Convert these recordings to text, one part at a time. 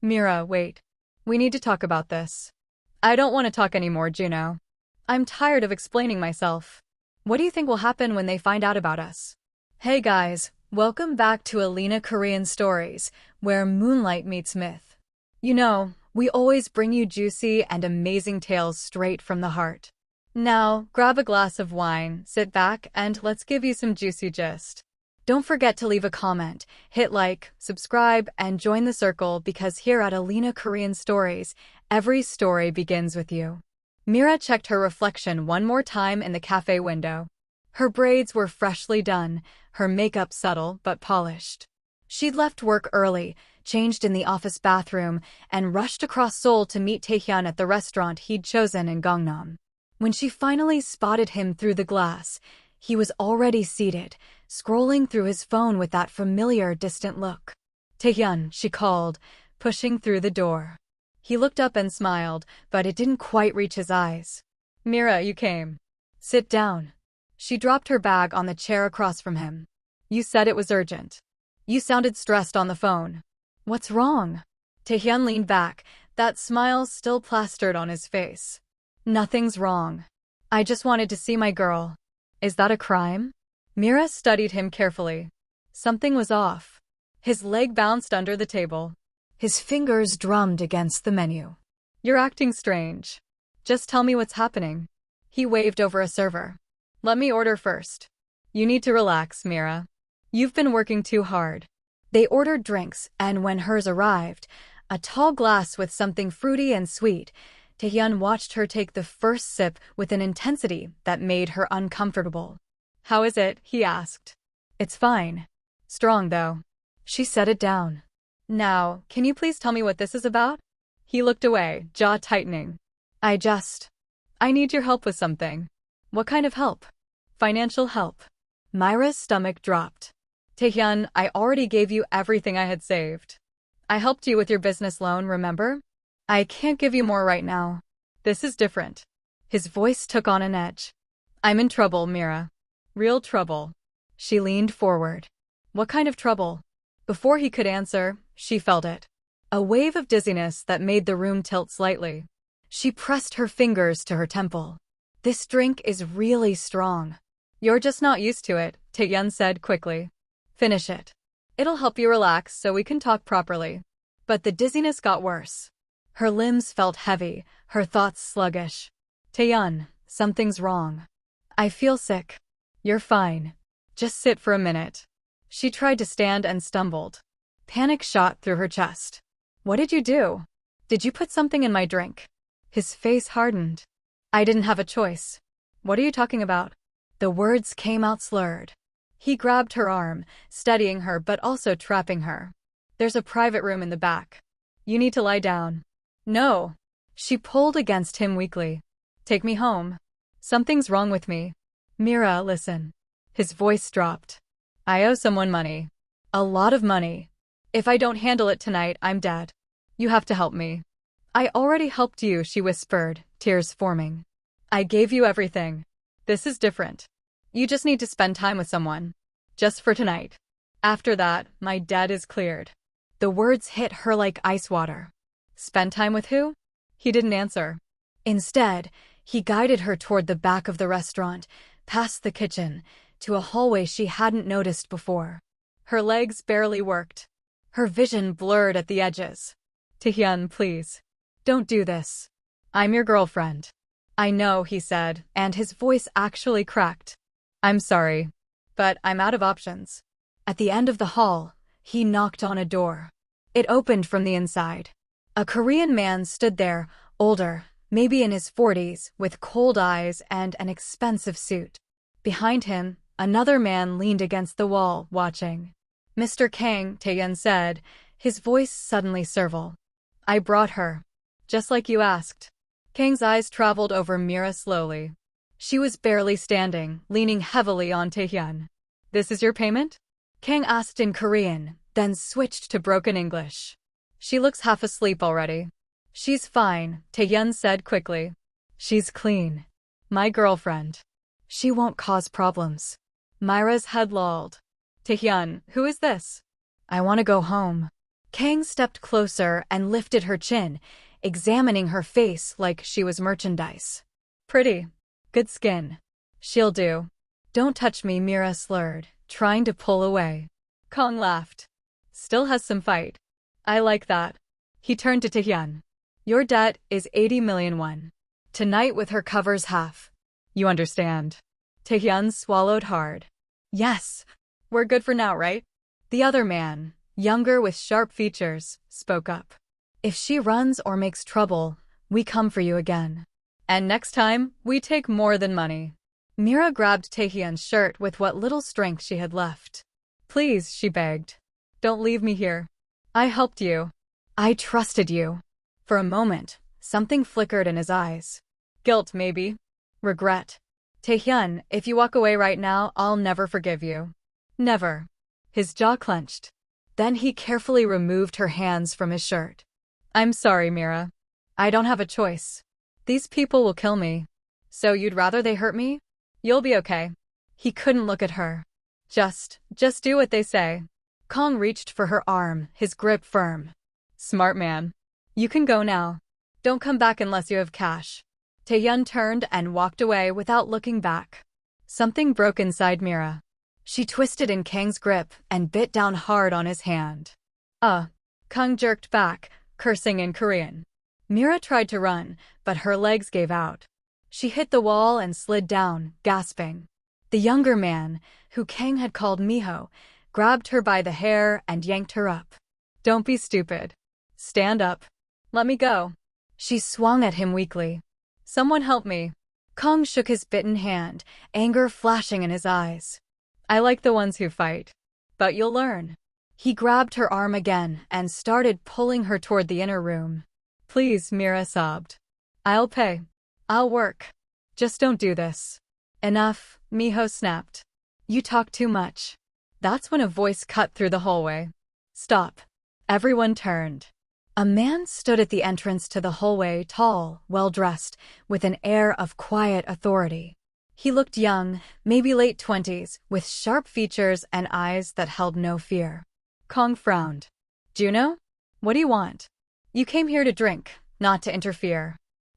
Mira, wait. We need to talk about this. I don't want to talk anymore, Juno. I'm tired of explaining myself. What do you think will happen when they find out about us? Hey guys, welcome back to Alina Korean Stories, where moonlight meets myth. You know, we always bring you juicy and amazing tales straight from the heart. Now, grab a glass of wine, sit back, and let's give you some juicy gist. Don't forget to leave a comment, hit like, subscribe, and join the circle because here at Alina Korean Stories, every story begins with you. Mira checked her reflection one more time in the cafe window. Her braids were freshly done, her makeup subtle but polished. She'd left work early, changed in the office bathroom, and rushed across Seoul to meet Taehyun at the restaurant he'd chosen in Gangnam. When she finally spotted him through the glass, he was already seated, scrolling through his phone with that familiar, distant look. Taehyun, she called, pushing through the door. He looked up and smiled, but it didn't quite reach his eyes. Mira, you came. Sit down. She dropped her bag on the chair across from him. You said it was urgent. You sounded stressed on the phone. What's wrong? Taehyun leaned back, that smile still plastered on his face. Nothing's wrong. I just wanted to see my girl. Is that a crime? Mira studied him carefully. Something was off. His leg bounced under the table. His fingers drummed against the menu. You're acting strange. Just tell me what's happening. He waved over a server. Let me order first. You need to relax, Mira. You've been working too hard. They ordered drinks, and when hers arrived, a tall glass with something fruity and sweet, Taehyun watched her take the first sip with an intensity that made her uncomfortable. How is it? He asked. It's fine. Strong, though. She set it down. Now, can you please tell me what this is about? He looked away, jaw tightening. I need your help with something. What kind of help? Financial help. Myra's stomach dropped. Taehyun, I already gave you everything I had saved. I helped you with your business loan, remember? I can't give you more right now. This is different. His voice took on an edge. I'm in trouble, Mira. Real trouble. She leaned forward. What kind of trouble? Before he could answer, she felt it. A wave of dizziness that made the room tilt slightly. She pressed her fingers to her temple. This drink is really strong. You're just not used to it, Taehyun said quickly. Finish it. It'll help you relax so we can talk properly. But the dizziness got worse. Her limbs felt heavy, her thoughts sluggish. Taehyun, something's wrong. I feel sick. You're fine. Just sit for a minute. She tried to stand and stumbled. Panic shot through her chest. What did you do? Did you put something in my drink? His face hardened. I didn't have a choice. What are you talking about? The words came out slurred. He grabbed her arm, steadying her but also trapping her. There's a private room in the back. You need to lie down. No. She pulled against him weakly. Take me home. Something's wrong with me. Mira, listen. His voice dropped. I owe someone money. A lot of money. If I don't handle it tonight, I'm dead. You have to help me. I already helped you, she whispered, tears forming. I gave you everything. This is different. You just need to spend time with someone. Just for tonight. After that, my debt is cleared. The words hit her like ice water. Spend time with who? He didn't answer. Instead, he guided her toward the back of the restaurant, past the kitchen, to a hallway she hadn't noticed before. Her legs barely worked. Her vision blurred at the edges. Taehyun, please. Don't do this. I'm your girlfriend. I know, he said, and his voice actually cracked. I'm sorry, but I'm out of options. At the end of the hall, he knocked on a door. It opened from the inside. A Korean man stood there, older, maybe in his 40s, with cold eyes and an expensive suit. Behind him, another man leaned against the wall, watching. Mr. Kang, Taehyun said, his voice suddenly servile. I brought her. Just like you asked. Kang's eyes traveled over Mira slowly. She was barely standing, leaning heavily on Taehyun. This is your payment? Kang asked in Korean, then switched to broken English. She looks half asleep already. She's fine, Taehyun said quickly. She's clean. My girlfriend. She won't cause problems. Myra's head lolled. Taehyun, who is this? I want to go home. Kang stepped closer and lifted her chin, examining her face like she was merchandise. Pretty. Good skin. She'll do. Don't touch me, Mira slurred, trying to pull away. Kang laughed. Still has some fight. I like that. He turned to Taehyun. Your debt is 80 million won. Tonight with her covers half. You understand. Taehyun swallowed hard. Yes. We're good for now, right? The other man, younger with sharp features, spoke up. If she runs or makes trouble, we come for you again. And next time, we take more than money. Mira grabbed Taehyun's shirt with what little strength she had left. Please, she begged. Don't leave me here. I helped you. I trusted you. For a moment, something flickered in his eyes. Guilt, maybe. Regret. Taehyun, if you walk away right now, I'll never forgive you. Never. His jaw clenched. Then he carefully removed her hands from his shirt. I'm sorry, Mira. I don't have a choice. These people will kill me. So you'd rather they hurt me? You'll be okay. He couldn't look at her. Just do what they say. Kang reached for her arm, his grip firm. Smart man. You can go now. Don't come back unless you have cash. Taehyun turned and walked away without looking back. Something broke inside Mira. She twisted in Kang's grip and bit down hard on his hand. Kang jerked back, cursing in Korean. Mira tried to run, but her legs gave out. She hit the wall and slid down, gasping. The younger man, who Kang had called Miho, grabbed her by the hair and yanked her up. Don't be stupid. Stand up. Let me go. She swung at him weakly. Someone help me. Kang shook his bitten hand, anger flashing in his eyes. I like the ones who fight. But you'll learn. He grabbed her arm again and started pulling her toward the inner room. Please, Mira sobbed. I'll pay. I'll work. Just don't do this. Enough, Miho snapped. You talk too much. That's when a voice cut through the hallway. Stop. Everyone turned. A man stood at the entrance to the hallway, tall, well-dressed, with an air of quiet authority. He looked young, maybe late 20s, with sharp features and eyes that held no fear. Kang frowned. Juno? What do you want? You came here to drink, not to interfere.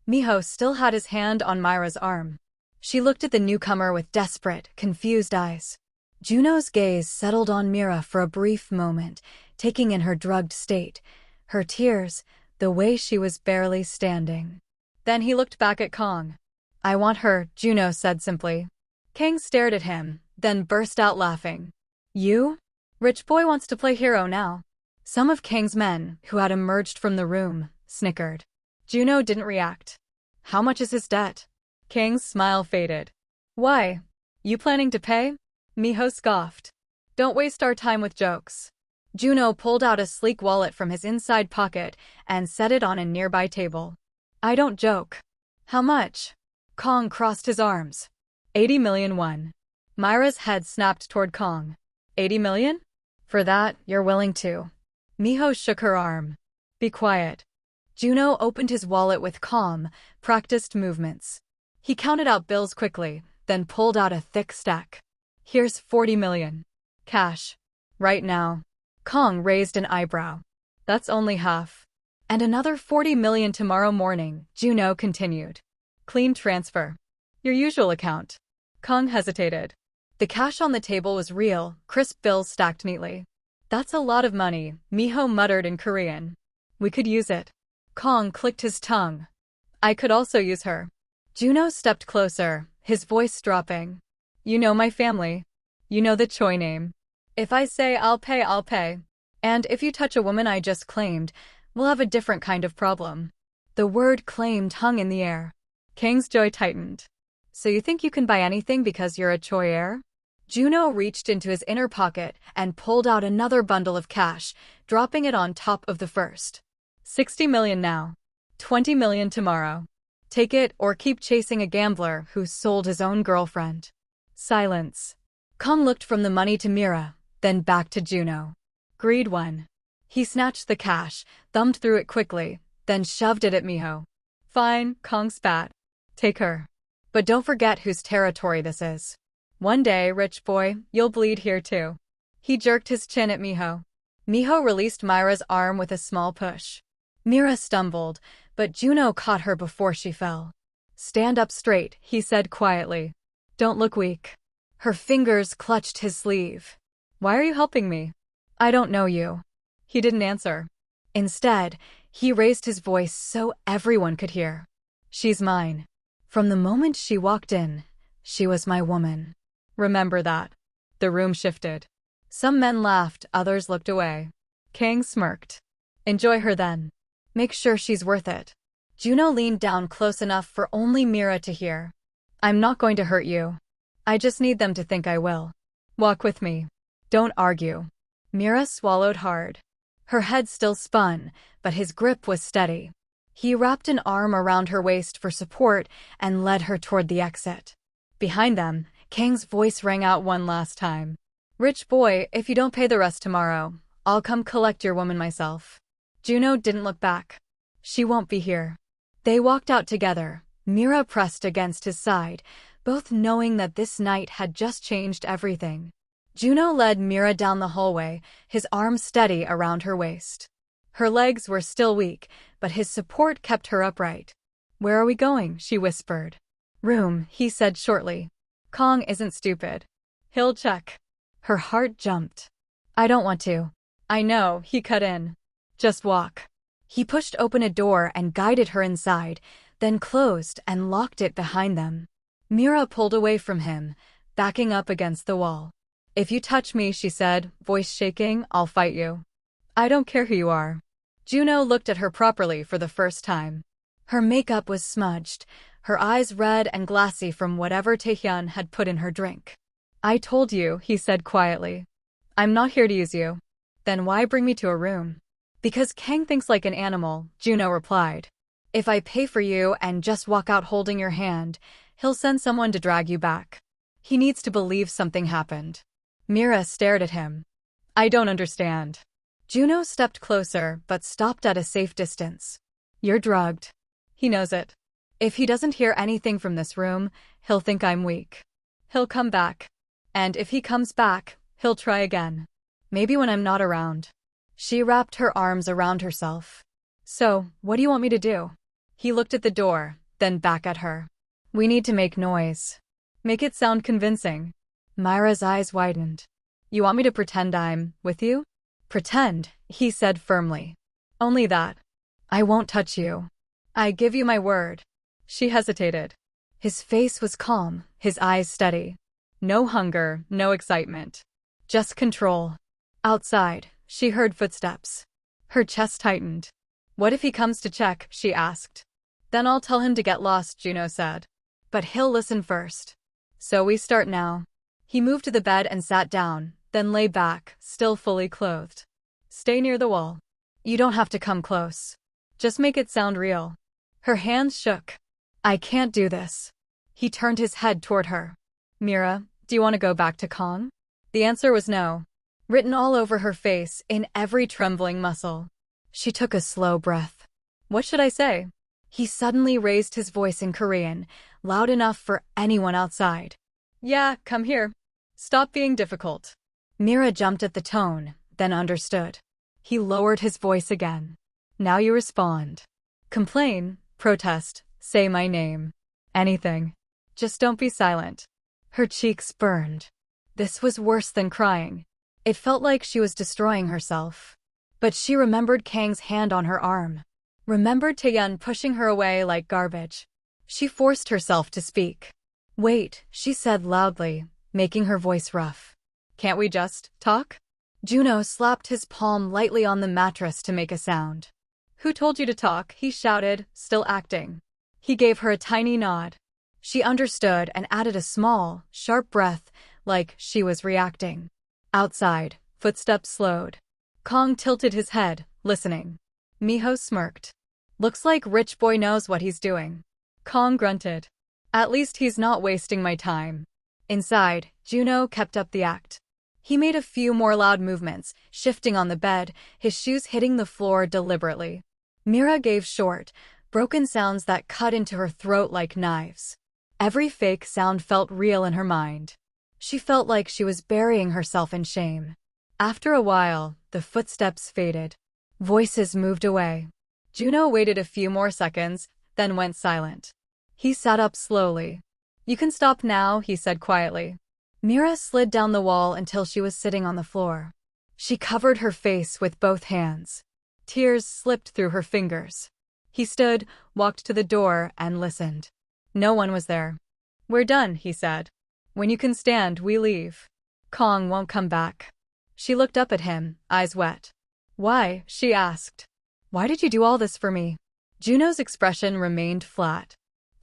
Miho still had his hand on Myra's arm. She looked at the newcomer with desperate, confused eyes. Juno's gaze settled on Mira for a brief moment, taking in her drugged state, her tears, the way she was barely standing. Then he looked back at Kang. I want her, Juno said simply. Kang stared at him, then burst out laughing. You? Rich boy wants to play hero now. Some of Kang's men, who had emerged from the room, snickered. Juno didn't react. How much is his debt? Kang's smile faded. Why? You planning to pay? Miho scoffed. Don't waste our time with jokes. Juno pulled out a sleek wallet from his inside pocket and set it on a nearby table. I don't joke. How much? Kang crossed his arms. 80 million won. Myra's head snapped toward Kang. 80 million? For that, you're willing to. Miho shook her arm. Be quiet. Juno opened his wallet with calm, practiced movements. He counted out bills quickly, then pulled out a thick stack. Here's 40 million. Cash. Right now. Kang raised an eyebrow. That's only half. And another 40 million tomorrow morning, Juno continued. Clean transfer. Your usual account. Kang hesitated. The cash on the table was real, crisp bills stacked neatly. That's a lot of money, Miho muttered in Korean. We could use it. Kang clicked his tongue. I could also use her. Juno stepped closer, his voice dropping. You know my family. You know the Choi name. If I say I'll pay, I'll pay. And if you touch a woman I just claimed, we'll have a different kind of problem. The word claimed hung in the air. Kang's jaw tightened. So you think you can buy anything because you're a Choi heir? Juno reached into his inner pocket and pulled out another bundle of cash, dropping it on top of the first. 60 million now. 20 million tomorrow. Take it or keep chasing a gambler who sold his own girlfriend. Silence. Kang looked from the money to Mira, then back to Juno. Greed won. He snatched the cash, thumbed through it quickly, then shoved it at Miho. Fine, Kang spat. Take her. But don't forget whose territory this is. One day, rich boy, you'll bleed here too. He jerked his chin at Miho. Miho released Myra's arm with a small push. Mira stumbled, but Juno caught her before she fell. "Stand up straight," he said quietly. "Don't look weak." Her fingers clutched his sleeve. "Why are you helping me?" "I don't know you." He didn't answer. Instead, he raised his voice so everyone could hear. "She's mine. From the moment she walked in, she was my woman. Remember that." The room shifted. Some men laughed, others looked away. Kang smirked. "Enjoy her then. Make sure she's worth it." Juno leaned down close enough for only Mira to hear. "I'm not going to hurt you. I just need them to think I will. Walk with me. Don't argue." Mira swallowed hard. Her head still spun, but his grip was steady. He wrapped an arm around her waist for support and led her toward the exit. Behind them, Kang's voice rang out one last time. "Rich boy, if you don't pay the rest tomorrow, I'll come collect your woman myself." Juno didn't look back. "She won't be here." They walked out together, Mira pressed against his side, both knowing that this night had just changed everything. Juno led Mira down the hallway, his arm steady around her waist. Her legs were still weak, but his support kept her upright. "Where are we going?" she whispered. "Room," he said shortly. "Kong isn't stupid. He'll check." Her heart jumped. "I don't want to." "I know," he cut in. "Just walk." He pushed open a door and guided her inside, then closed and locked it behind them. Mira pulled away from him, backing up against the wall. "If you touch me," she said, voice shaking, "I'll fight you. I don't care who you are." Juno looked at her properly for the first time. Her makeup was smudged, her eyes red and glassy from whatever Taehyun had put in her drink. "I told you," he said quietly. "I'm not here to use you." "Then why bring me to a room?" "Because Kang thinks like an animal," Juno replied. "If I pay for you and just walk out holding your hand, he'll send someone to drag you back. He needs to believe something happened." Mira stared at him. "I don't understand." Juno stepped closer, but stopped at a safe distance. "You're drugged. He knows it. If he doesn't hear anything from this room, he'll think I'm weak. He'll come back. And if he comes back, he'll try again. Maybe when I'm not around." She wrapped her arms around herself. "So, what do you want me to do?" He looked at the door, then back at her. "We need to make noise. Make it sound convincing." Myra's eyes widened. "You want me to pretend I'm with you?" "Pretend," he said firmly. "Only that. I won't touch you. I give you my word." She hesitated. His face was calm, his eyes steady. No hunger, no excitement. Just control. Outside, she heard footsteps. Her chest tightened. "What if he comes to check?" she asked. "Then I'll tell him to get lost," Juno said. "But he'll listen first. So we start now." He moved to the bed and sat down, then lay back, still fully clothed. "Stay near the wall. You don't have to come close. Just make it sound real." Her hands shook. "I can't do this." He turned his head toward her. "Mira, do you want to go back to Kong?" The answer was no, written all over her face, in every trembling muscle. She took a slow breath. "What should I say?" He suddenly raised his voice in Korean, loud enough for anyone outside. "Yeah, come here. Stop being difficult." Mira jumped at the tone, then understood. He lowered his voice again. "Now you respond. Complain, protest, say my name. Anything. Just don't be silent." Her cheeks burned. This was worse than crying. It felt like she was destroying herself. But she remembered Kang's hand on her arm. Remembered Taehyun pushing her away like garbage. She forced herself to speak. "Wait," she said loudly, making her voice rough. "Can't we just talk?" Juno slapped his palm lightly on the mattress to make a sound. "Who told you to talk?" he shouted, still acting. He gave her a tiny nod. She understood and added a small, sharp breath, like she was reacting. Outside, footsteps slowed. Kong tilted his head, listening. Miho smirked. "Looks like Rich Boy knows what he's doing." Kong grunted. "At least he's not wasting my time." Inside, Juno kept up the act. He made a few more loud movements, shifting on the bed, his shoes hitting the floor deliberately. Mira gave short, broken sounds that cut into her throat like knives. Every fake sound felt real in her mind. She felt like she was burying herself in shame. After a while, the footsteps faded. Voices moved away. Juno waited a few more seconds, then went silent. He sat up slowly. "You can stop now," he said quietly. Mira slid down the wall until she was sitting on the floor. She covered her face with both hands. Tears slipped through her fingers. He stood, walked to the door, and listened. No one was there. "We're done," he said. "When you can stand, we leave. Kong won't come back." She looked up at him, eyes wet. "Why?" she asked. "Why did you do all this for me?" Juno's expression remained flat.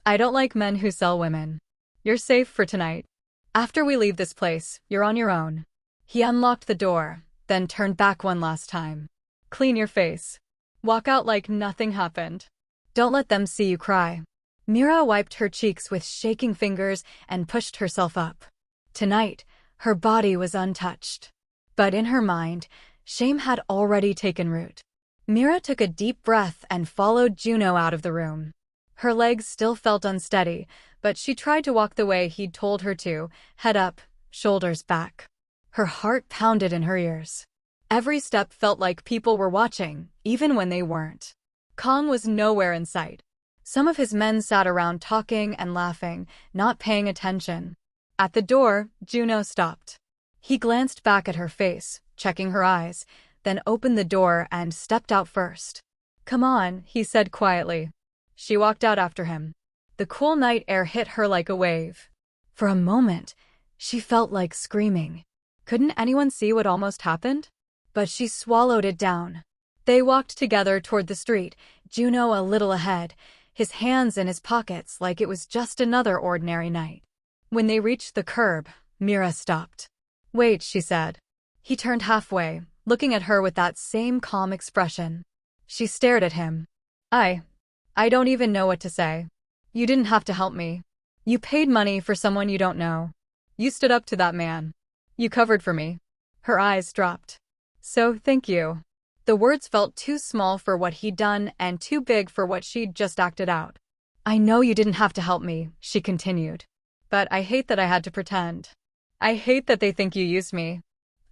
"I don't like men who sell women. You're safe for tonight. After we leave this place, you're on your own." He unlocked the door, then turned back one last time. "Clean your face. Walk out like nothing happened. Don't let them see you cry." Mira wiped her cheeks with shaking fingers and pushed herself up. Tonight, her body was untouched. But in her mind, shame had already taken root. Mira took a deep breath and followed Juno out of the room. Her legs still felt unsteady, but she tried to walk the way he'd told her to, head up, shoulders back. Her heart pounded in her ears. Every step felt like people were watching, even when they weren't. Kong was nowhere in sight. Some of his men sat around talking and laughing, not paying attention. At the door, Juno stopped. He glanced back at her face, checking her eyes, then opened the door and stepped out first. "Come on," he said quietly. She walked out after him. The cool night air hit her like a wave. For a moment, she felt like screaming. Couldn't anyone see what almost happened? But she swallowed it down. They walked together toward the street, Juno a little ahead, his hands in his pockets like it was just another ordinary night. When they reached the curb, Mira stopped. "Wait," she said. He turned halfway, looking at her with that same calm expression. She stared at him. I don't even know what to say. You didn't have to help me. You paid money for someone you don't know. You stood up to that man. You covered for me." Her eyes dropped. "So, thank you." The words felt too small for what he'd done and too big for what she'd just acted out. "I know you didn't have to help me," she continued. "But I hate that I had to pretend. I hate that they think you used me.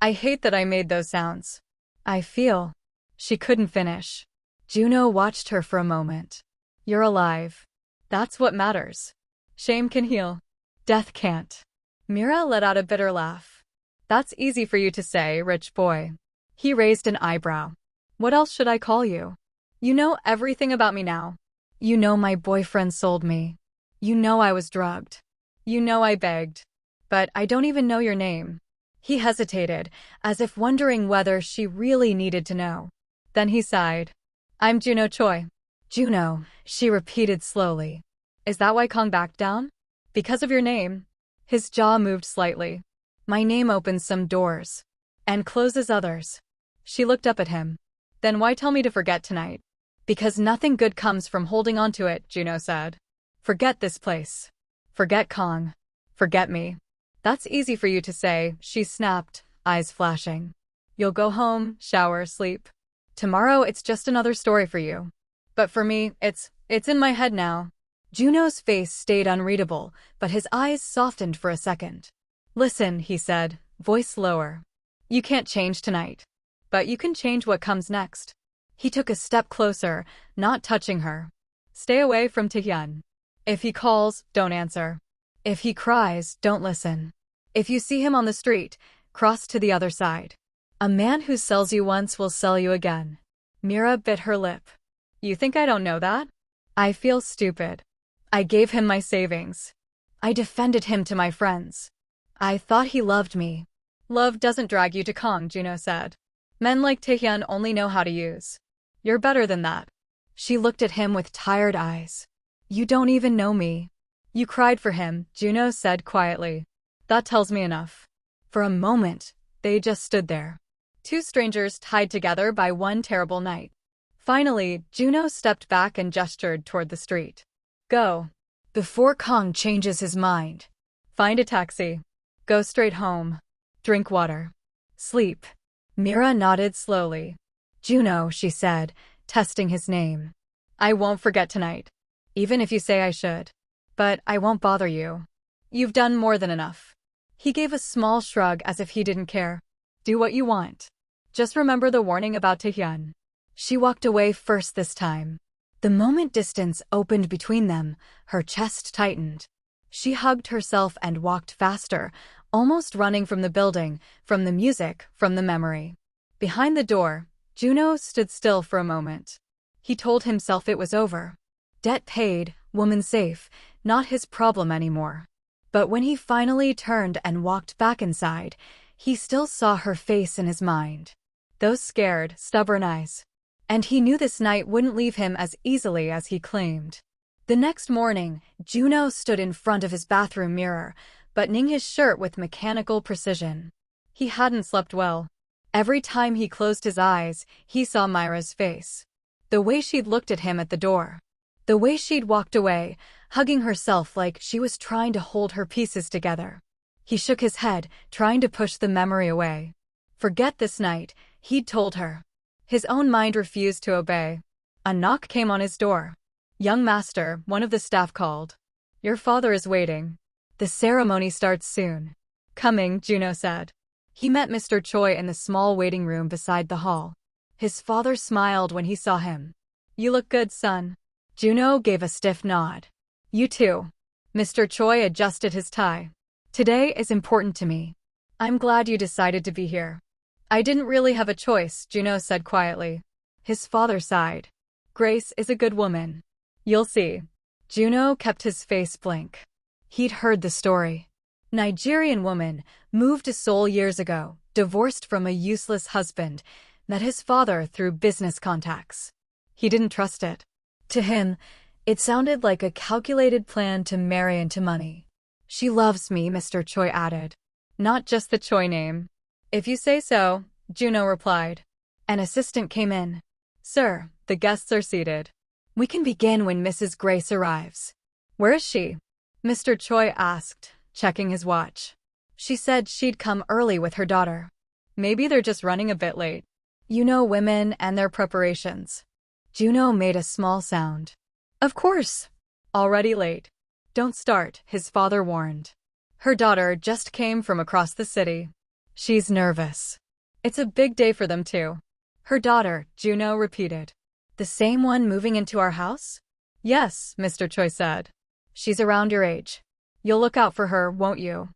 I hate that I made those sounds. I feel—" She couldn't finish. Juno watched her for a moment. "You're alive. That's what matters. Shame can heal. Death can't." Mira let out a bitter laugh. "That's easy for you to say, rich boy." He raised an eyebrow. "What else should I call you? You know everything about me now. You know my boyfriend sold me. You know I was drugged. You know I begged. But I don't even know your name." He hesitated, as if wondering whether she really needed to know. Then he sighed. "I'm Juno Choi." "Juno," she repeated slowly. "Is that why Kong backed down? Because of your name?" His jaw moved slightly. "My name opens some doors. And closes others." She looked up at him. "Then why tell me to forget tonight?" "Because nothing good comes from holding on to it," Juno said. "Forget this place. Forget Kong. Forget me." "That's easy for you to say," she snapped, eyes flashing. "You'll go home, shower, sleep. Tomorrow it's just another story for you. But for me, it's in my head now." Juno's face stayed unreadable, but his eyes softened for a second. "Listen," he said, voice lower. "You can't change tonight. But you can change what comes next." He took a step closer, not touching her. "Stay away from Taehyun. If he calls, don't answer. If he cries, don't listen. If you see him on the street, cross to the other side. A man who sells you once will sell you again." Mira bit her lip. "You think I don't know that? I feel stupid. I gave him my savings. I defended him to my friends. I thought he loved me." "Love doesn't drag you to Kong," Juno said. "Men like Taehyun only know how to use. You're better than that." She looked at him with tired eyes. "You don't even know me." "You cried for him," Juno said quietly. "That tells me enough." For a moment, they just stood there. Two strangers tied together by one terrible night. Finally, Juno stepped back and gestured toward the street. "Go. Before Kong changes his mind. Find a taxi. Go straight home. Drink water. Sleep." Mira nodded slowly. "Juno," she said, testing his name. "I won't forget tonight. Even if you say I should. But I won't bother you. You've done more than enough." He gave a small shrug as if he didn't care. Do what you want. Just remember the warning about Taehyun. She walked away first this time. The moment distance opened between them, her chest tightened. She hugged herself and walked faster, almost running from the building, from the music, from the memory. Behind the door, Juno stood still for a moment. He told himself it was over. Debt paid, woman safe, not his problem anymore. But when he finally turned and walked back inside, he still saw her face in his mind. Those scared, stubborn eyes. And he knew this night wouldn't leave him as easily as he claimed. The next morning, Juno stood in front of his bathroom mirror, buttoning his shirt with mechanical precision. He hadn't slept well. Every time he closed his eyes, he saw Myra's face. The way she'd looked at him at the door. The way she'd walked away, hugging herself like she was trying to hold her pieces together. He shook his head, trying to push the memory away. Forget this night, he'd told her. His own mind refused to obey. A knock came on his door. Young master, one of the staff called. Your father is waiting. The ceremony starts soon. Coming, Juno said. He met Mr. Choi in the small waiting room beside the hall. His father smiled when he saw him. You look good, son. Juno gave a stiff nod. You too. Mr. Choi adjusted his tie. Today is important to me. I'm glad you decided to be here. I didn't really have a choice, Juno said quietly. His father sighed. Grace is a good woman. You'll see. Juno kept his face blank. He'd heard the story. Nigerian woman, moved to Seoul years ago, divorced from a useless husband, met his father through business contacts. He didn't trust it. To him, it sounded like a calculated plan to marry into money. She loves me, Mr. Choi added. Not just the Choi name. If you say so, Juno replied. An assistant came in. Sir, the guests are seated. We can begin when Mrs. Grace arrives. Where is she? Mr. Choi asked, checking his watch. She said she'd come early with her daughter. Maybe they're just running a bit late. You know women and their preparations. Juno made a small sound. Of course. Already late. Don't start, his father warned. Her daughter just came from across the city. She's nervous. It's a big day for them too. Her daughter, Juno repeated. The same one moving into our house? Yes, Mr. Choi said. She's around your age. You'll look out for her, won't you?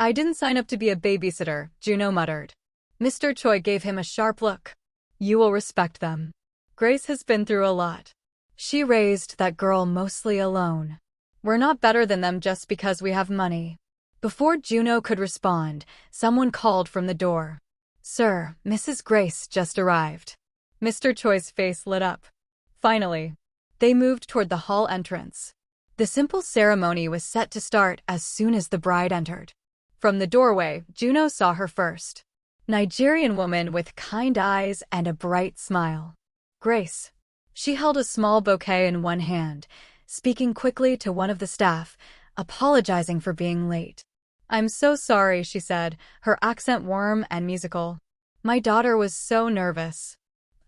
I didn't sign up to be a babysitter, Juno muttered. Mr. Choi gave him a sharp look. You will respect them. Grace has been through a lot. She raised that girl mostly alone. We're not better than them just because we have money. Before Juno could respond, someone called from the door. Sir, Mrs. Grace just arrived. Mr. Choi's face lit up. Finally. They moved toward the hall entrance. The simple ceremony was set to start as soon as the bride entered. From the doorway, Juno saw her first. Nigerian woman with kind eyes and a bright smile. Grace. She held a small bouquet in one hand, speaking quickly to one of the staff, apologizing for being late. I'm so sorry, she said, her accent warm and musical. My daughter was so nervous.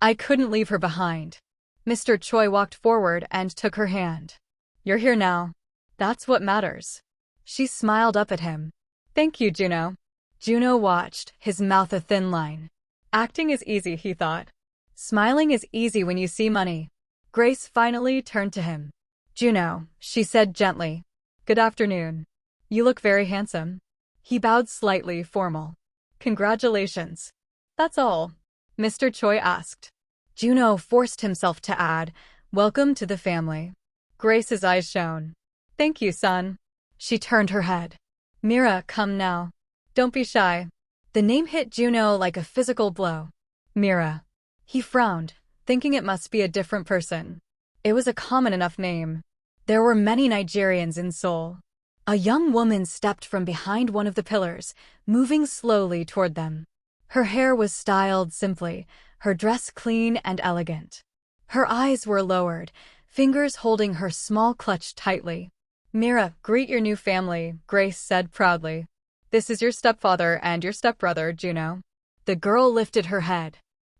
I couldn't leave her behind. Mr. Choi walked forward and took her hand. You're here now. That's what matters. She smiled up at him. Thank you, Juno. Juno watched, his mouth a thin line. Acting is easy, he thought. Smiling is easy when you see money. Grace finally turned to him. Juno, she said gently. Good afternoon. You look very handsome. He bowed slightly, formal. Congratulations. That's all. Mr. Choi asked. Juno forced himself to add, welcome to the family. Grace's eyes shone. Thank you, son. She turned her head. Mira, come now. Don't be shy. The name hit Juno like a physical blow. Mira. He frowned, thinking it must be a different person. It was a common enough name. There were many Nigerians in Seoul. A young woman stepped from behind one of the pillars, moving slowly toward them. Her hair was styled simply, her dress clean and elegant. Her eyes were lowered, fingers holding her small clutch tightly. Mira, greet your new family, Grace said proudly. This is your stepfather and your stepbrother, Juno. The girl lifted her head.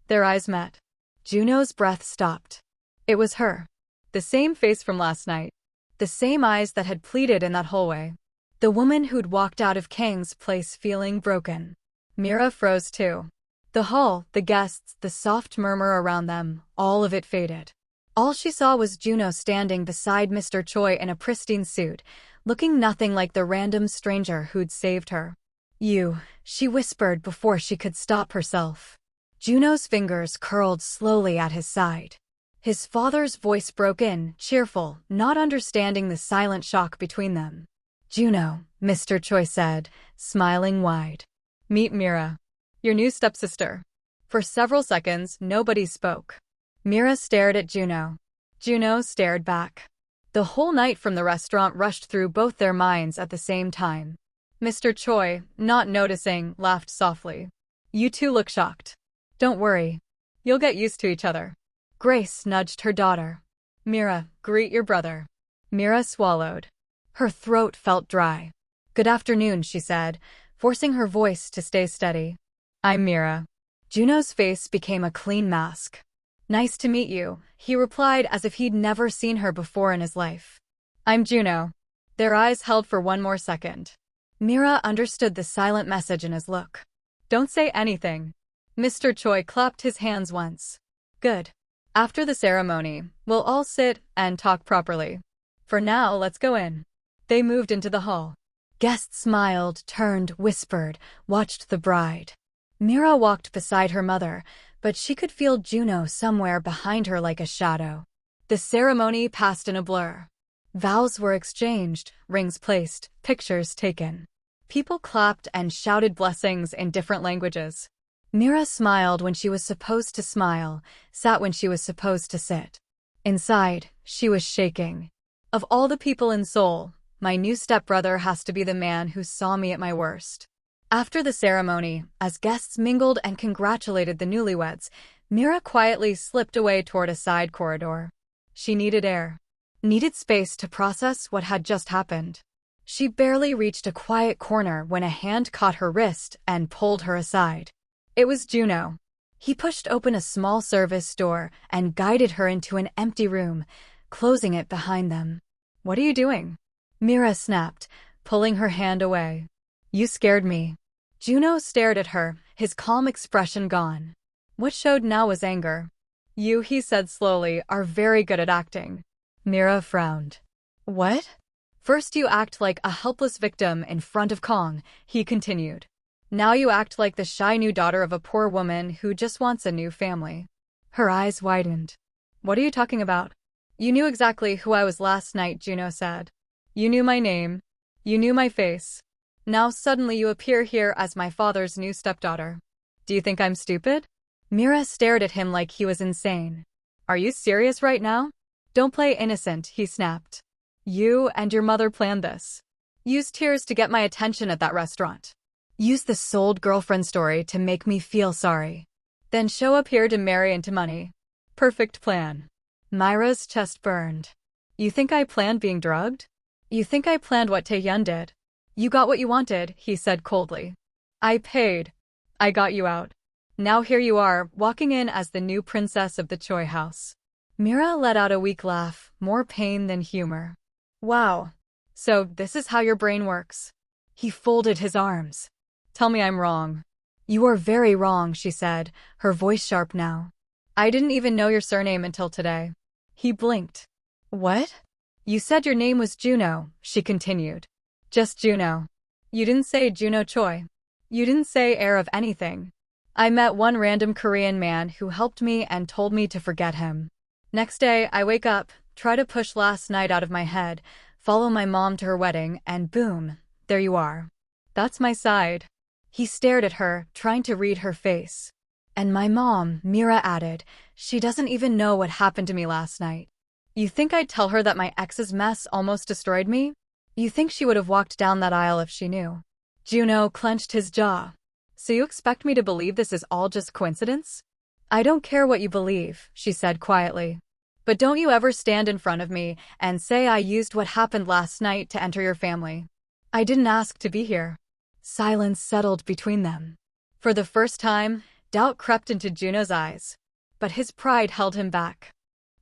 Their eyes met. Juno's breath stopped. It was her. The same face from last night. The same eyes that had pleaded in that hallway. The woman who'd walked out of Kang's place feeling broken. Mira froze too. The hall, the guests, the soft murmur around them, all of it faded. All she saw was Juno standing beside Mr. Choi in a pristine suit, looking nothing like the random stranger who'd saved her. "You," she whispered before she could stop herself. Juno's fingers curled slowly at his side. His father's voice broke in, cheerful, not understanding the silent shock between them. "Juno," Mr. Choi said, smiling wide. "Meet Mira, your new stepsister." For several seconds, nobody spoke. Mira stared at Juno. Juno stared back. The whole night from the restaurant rushed through both their minds at the same time. Mr. Choi, not noticing, laughed softly. "You two look shocked. Don't worry. You'll get used to each other." Grace nudged her daughter. "Mira, greet your brother." Mira swallowed. Her throat felt dry. "Good afternoon," she said, forcing her voice to stay steady. "I'm Mira." Juno's face became a clean mask. "Nice to meet you," he replied as if he'd never seen her before in his life. "I'm Juno." Their eyes held for one more second. Mira understood the silent message in his look. "Don't say anything." Mr. Choi clapped his hands once. "Good. After the ceremony, we'll all sit and talk properly. For now, let's go in." They moved into the hall. Guests smiled, turned, whispered, watched the bride. Mira walked beside her mother, but she could feel Juno somewhere behind her like a shadow. The ceremony passed in a blur. Vows were exchanged, rings placed, pictures taken. People clapped and shouted blessings in different languages. Mira smiled when she was supposed to smile, sat when she was supposed to sit. Inside, she was shaking. Of all the people in Seoul, my new stepbrother has to be the man who saw me at my worst. After the ceremony, as guests mingled and congratulated the newlyweds, Mira quietly slipped away toward a side corridor. She needed air. Needed space to process what had just happened. She barely reached a quiet corner when a hand caught her wrist and pulled her aside. It was Juno. He pushed open a small service door and guided her into an empty room, closing it behind them. "What are you doing?" Mira snapped, pulling her hand away. "You scared me." Juno stared at her, his calm expression gone. What showed now was anger. "You," he said slowly, "are very good at acting." Mira frowned. "What?" "First you act like a helpless victim in front of Kong," he continued. "Now you act like the shy new daughter of a poor woman who just wants a new family." Her eyes widened. "What are you talking about?" "You knew exactly who I was last night," Juno said. "You knew my name. You knew my face. Now suddenly you appear here as my father's new stepdaughter. Do you think I'm stupid?" Mira stared at him like he was insane. "Are you serious right now?" "Don't play innocent," he snapped. "You and your mother planned this. Used tears to get my attention at that restaurant. Use the sold girlfriend story to make me feel sorry. Then show up here to marry into money. Perfect plan." Myra's chest burned. "You think I planned being drugged? You think I planned what Taehyun did? You got what you wanted," he said coldly. "I paid. I got you out. Now here you are, walking in as the new princess of the Choi house." Mira let out a weak laugh, more pain than humor. "Wow. So this is how your brain works." He folded his arms. "Tell me I'm wrong." "You are very wrong," she said, her voice sharp now. "I didn't even know your surname until today." He blinked. "What?" "You said your name was Juno," she continued. "Just Juno. You didn't say Juno Choi. You didn't say heir of anything. I met one random Korean man who helped me and told me to forget him. Next day, I wake up, try to push last night out of my head, follow my mom to her wedding, and boom, there you are. That's my side." He stared at her, trying to read her face. "And my mom," Mira added, "she doesn't even know what happened to me last night. You think I'd tell her that my ex's mess almost destroyed me? You think she would have walked down that aisle if she knew?" Juno clenched his jaw. "So you expect me to believe this is all just coincidence?" "I don't care what you believe," she said quietly. "But don't you ever stand in front of me and say I used what happened last night to enter your family. I didn't ask to be here." Silence settled between them. For the first time, doubt crept into Juno's eyes. But his pride held him back.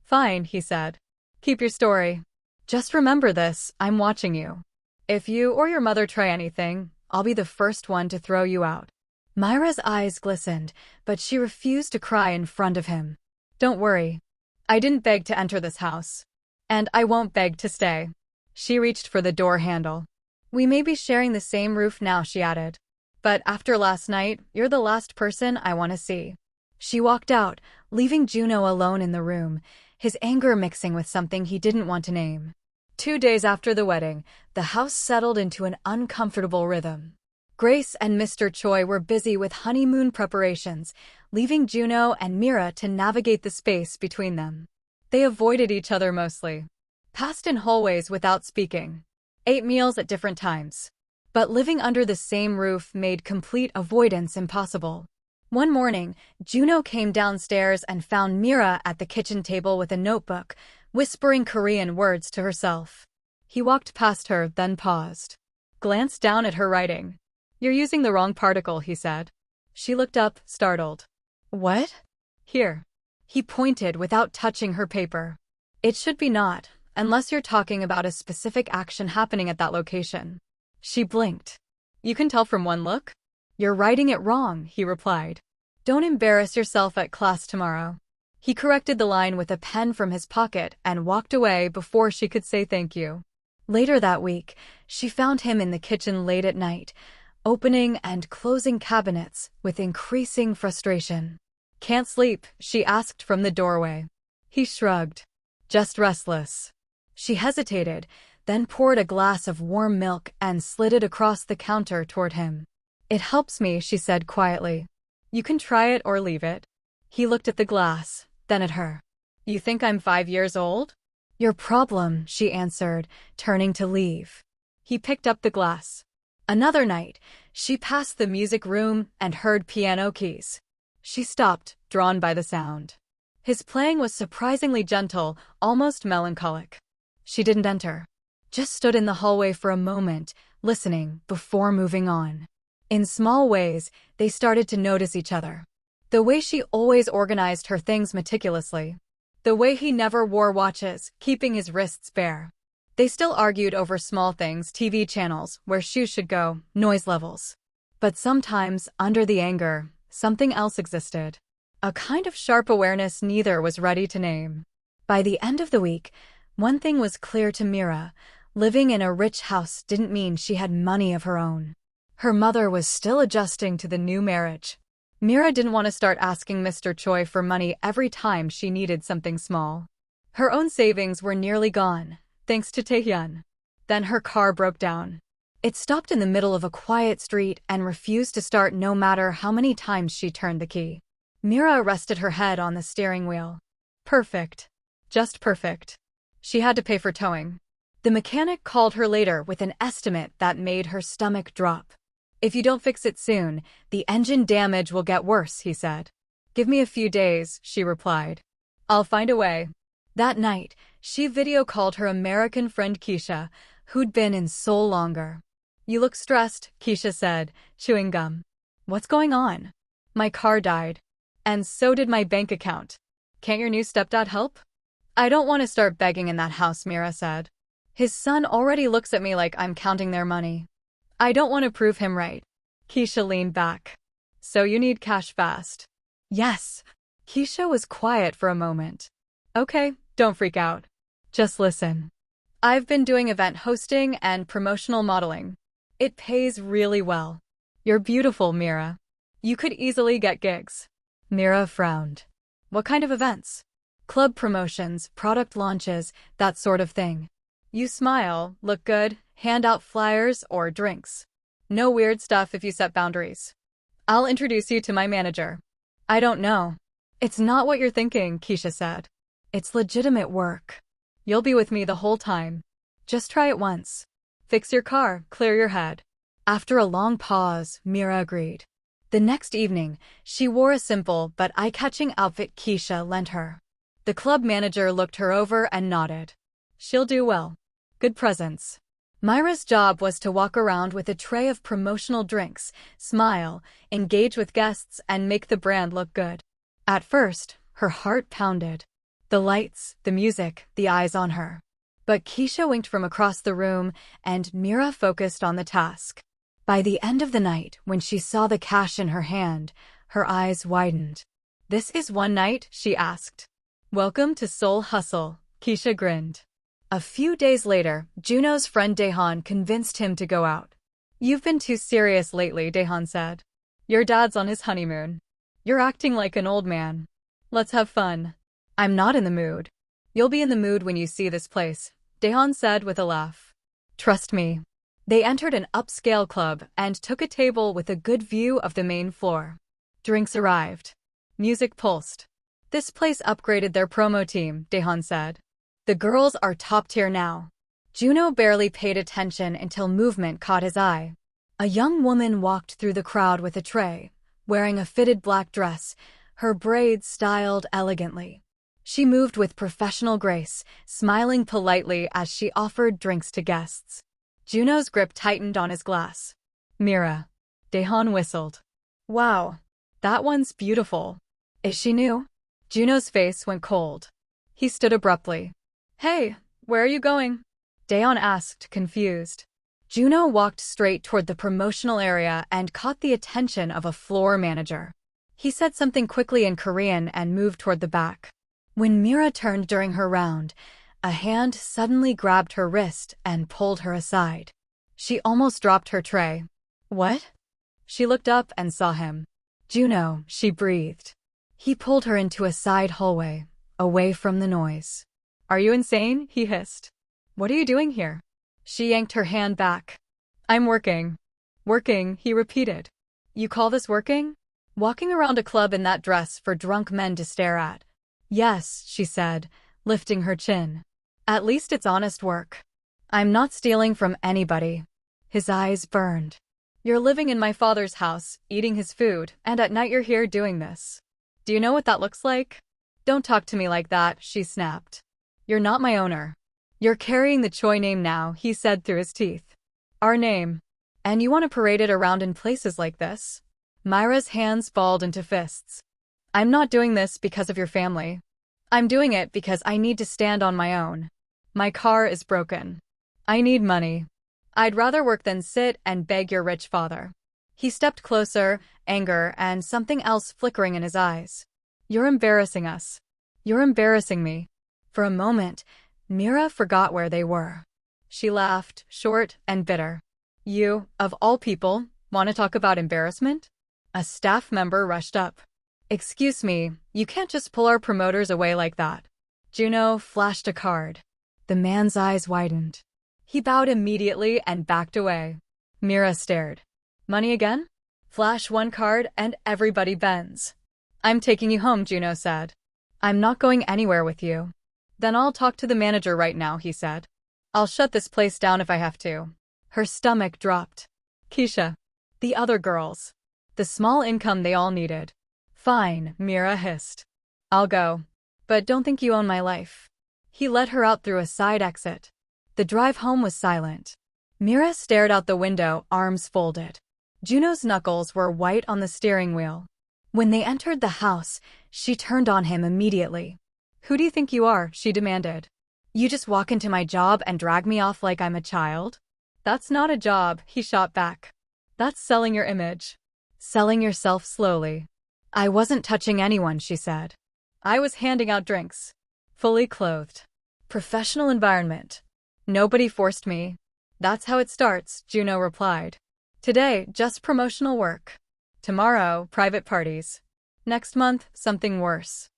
"Fine," he said. "Keep your story. Just remember this, I'm watching you. If you or your mother try anything, I'll be the first one to throw you out." Myra's eyes glistened, but she refused to cry in front of him. Don't worry. I didn't beg to enter this house. And I won't beg to stay. She reached for the door handle. We may be sharing the same roof now, she added. But after last night, you're the last person I want to see. She walked out, leaving Juno alone in the room, his anger mixing with something he didn't want to name. 2 days after the wedding, the house settled into an uncomfortable rhythm. Grace and Mr. Choi were busy with honeymoon preparations, leaving Juno and Mira to navigate the space between them. They avoided each other mostly, passed in hallways without speaking, ate meals at different times. But living under the same roof made complete avoidance impossible. One morning, Juno came downstairs and found Mira at the kitchen table with a notebook, whispering Korean words to herself. He walked past her, then paused. Glanced down at her writing. You're using the wrong particle, he said. She looked up, startled. What? Here. He pointed without touching her paper. It should be not, unless you're talking about a specific action happening at that location. She blinked. You can tell from one look? You're writing it wrong, he replied. Don't embarrass yourself at class tomorrow. He corrected the line with a pen from his pocket and walked away before she could say thank you. Later that week, she found him in the kitchen late at night, opening and closing cabinets with increasing frustration. Can't sleep, she asked from the doorway. He shrugged. Just restless. She hesitated, then poured a glass of warm milk and slid it across the counter toward him. It helps me, she said quietly. You can try it or leave it. He looked at the glass, then at her. You think I'm 5 years old? Your problem, she answered, turning to leave. He picked up the glass. Another night, she passed the music room and heard piano keys. She stopped, drawn by the sound. His playing was surprisingly gentle, almost melancholic. She didn't enter. Just stood in the hallway for a moment, listening, before moving on. In small ways, they started to notice each other. The way she always organized her things meticulously. The way he never wore watches, keeping his wrists bare. They still argued over small things, TV channels, where shoes should go, noise levels. But sometimes, under the anger, something else existed. A kind of sharp awareness neither was ready to name. By the end of the week, one thing was clear to Mira. Living in a rich house didn't mean she had money of her own. Her mother was still adjusting to the new marriage. Mira didn't want to start asking Mr. Choi for money every time she needed something small. Her own savings were nearly gone, thanks to Taehyun. Then her car broke down. It stopped in the middle of a quiet street and refused to start no matter how many times she turned the key. Mira rested her head on the steering wheel. Perfect. Just perfect. She had to pay for towing. The mechanic called her later with an estimate that made her stomach drop. If you don't fix it soon, the engine damage will get worse, he said. Give me a few days, she replied. I'll find a way. That night, she video called her American friend Keisha, who'd been in Seoul longer. You look stressed, Keisha said, chewing gum. What's going on? My car died. And so did my bank account. Can't your new stepdad help? I don't want to start begging in that house, Mira said. His son already looks at me like I'm counting their money. I don't want to prove him right. Keisha leaned back. So you need cash fast. Yes. Keisha was quiet for a moment. Okay, don't freak out. Just listen. I've been doing event hosting and promotional modeling. It pays really well. You're beautiful, Mira. You could easily get gigs. Mira frowned. What kind of events? Club promotions, product launches, that sort of thing. You smile, look good, hand out flyers or drinks. No weird stuff if you set boundaries. I'll introduce you to my manager. I don't know. It's not what you're thinking, Keisha said. It's legitimate work. You'll be with me the whole time. Just try it once. Fix your car, clear your head. After a long pause, Mira agreed. The next evening, she wore a simple but eye-catching outfit Keisha lent her. The club manager looked her over and nodded. She'll do well. Good presence. Myra's job was to walk around with a tray of promotional drinks, smile, engage with guests, and make the brand look good. At first, her heart pounded. The lights, the music, the eyes on her. But Keisha winked from across the room, and Mira focused on the task. By the end of the night, when she saw the cash in her hand, her eyes widened. "This is one night?" she asked. "Welcome to Seoul Hustle," Keisha grinned. A few days later, Juno's friend Daehan convinced him to go out. "You've been too serious lately," Daehan said. "Your dad's on his honeymoon. You're acting like an old man. Let's have fun." "I'm not in the mood." "You'll be in the mood when you see this place," Daehan said with a laugh. "Trust me." They entered an upscale club and took a table with a good view of the main floor. Drinks arrived. Music pulsed. "This place upgraded their promo team," Daehan said. "The girls are top tier now." Juno barely paid attention until movement caught his eye. A young woman walked through the crowd with a tray, wearing a fitted black dress, her braids styled elegantly. She moved with professional grace, smiling politely as she offered drinks to guests. Juno's grip tightened on his glass. "Mira." Daehan whistled. "Wow. That one's beautiful. Is she new?" Juno's face went cold. He stood abruptly. "Hey, where are you going?" Daehan asked, confused. Juno walked straight toward the promotional area and caught the attention of a floor manager. He said something quickly in Korean and moved toward the back. When Mira turned during her round, a hand suddenly grabbed her wrist and pulled her aside. She almost dropped her tray. "What?" She looked up and saw him. "Juno," she breathed. He pulled her into a side hallway, away from the noise. "Are you insane?" he hissed. "What are you doing here?" She yanked her hand back. "I'm working." "Working," he repeated. "You call this working? Walking around a club in that dress for drunk men to stare at?" "Yes," she said, lifting her chin. "At least it's honest work. I'm not stealing from anybody." His eyes burned. "You're living in my father's house, eating his food, and at night you're here doing this. Do you know what that looks like?" "Don't talk to me like that," she snapped. "You're not my owner. You're carrying the Choi name now," he said through his teeth. "Our name. And you want to parade it around in places like this?" Myra's hands balled into fists. "I'm not doing this because of your family. I'm doing it because I need to stand on my own. My car is broken. I need money. I'd rather work than sit and beg your rich father." He stepped closer, anger and something else flickering in his eyes. "You're embarrassing us. You're embarrassing me." For a moment, Mira forgot where they were. She laughed, short and bitter. "You, of all people, want to talk about embarrassment?" A staff member rushed up. "Excuse me, you can't just pull our promoters away like that." Juno flashed a card. The man's eyes widened. He bowed immediately and backed away. Mira stared. "Money again?" "Flash one card and everybody bends." "I'm taking you home," Juno said. "I'm not going anywhere with you." "Then I'll talk to the manager right now," he said. "I'll shut this place down if I have to." Her stomach dropped. Keisha. The other girls. The small income they all needed. "Fine," Mira hissed. "I'll go. But don't think you own my life." He led her out through a side exit. The drive home was silent. Mira stared out the window, arms folded. Juno's knuckles were white on the steering wheel. When they entered the house, she turned on him immediately. "Who do you think you are?" she demanded. "You just walk into my job and drag me off like I'm a child?" "That's not a job," he shot back. "That's selling your image. Selling yourself slowly." "I wasn't touching anyone," she said. "I was handing out drinks. Fully clothed. Professional environment. Nobody forced me." "That's how it starts," Juno replied. "Today, just promotional work. Tomorrow, private parties. Next month, something worse."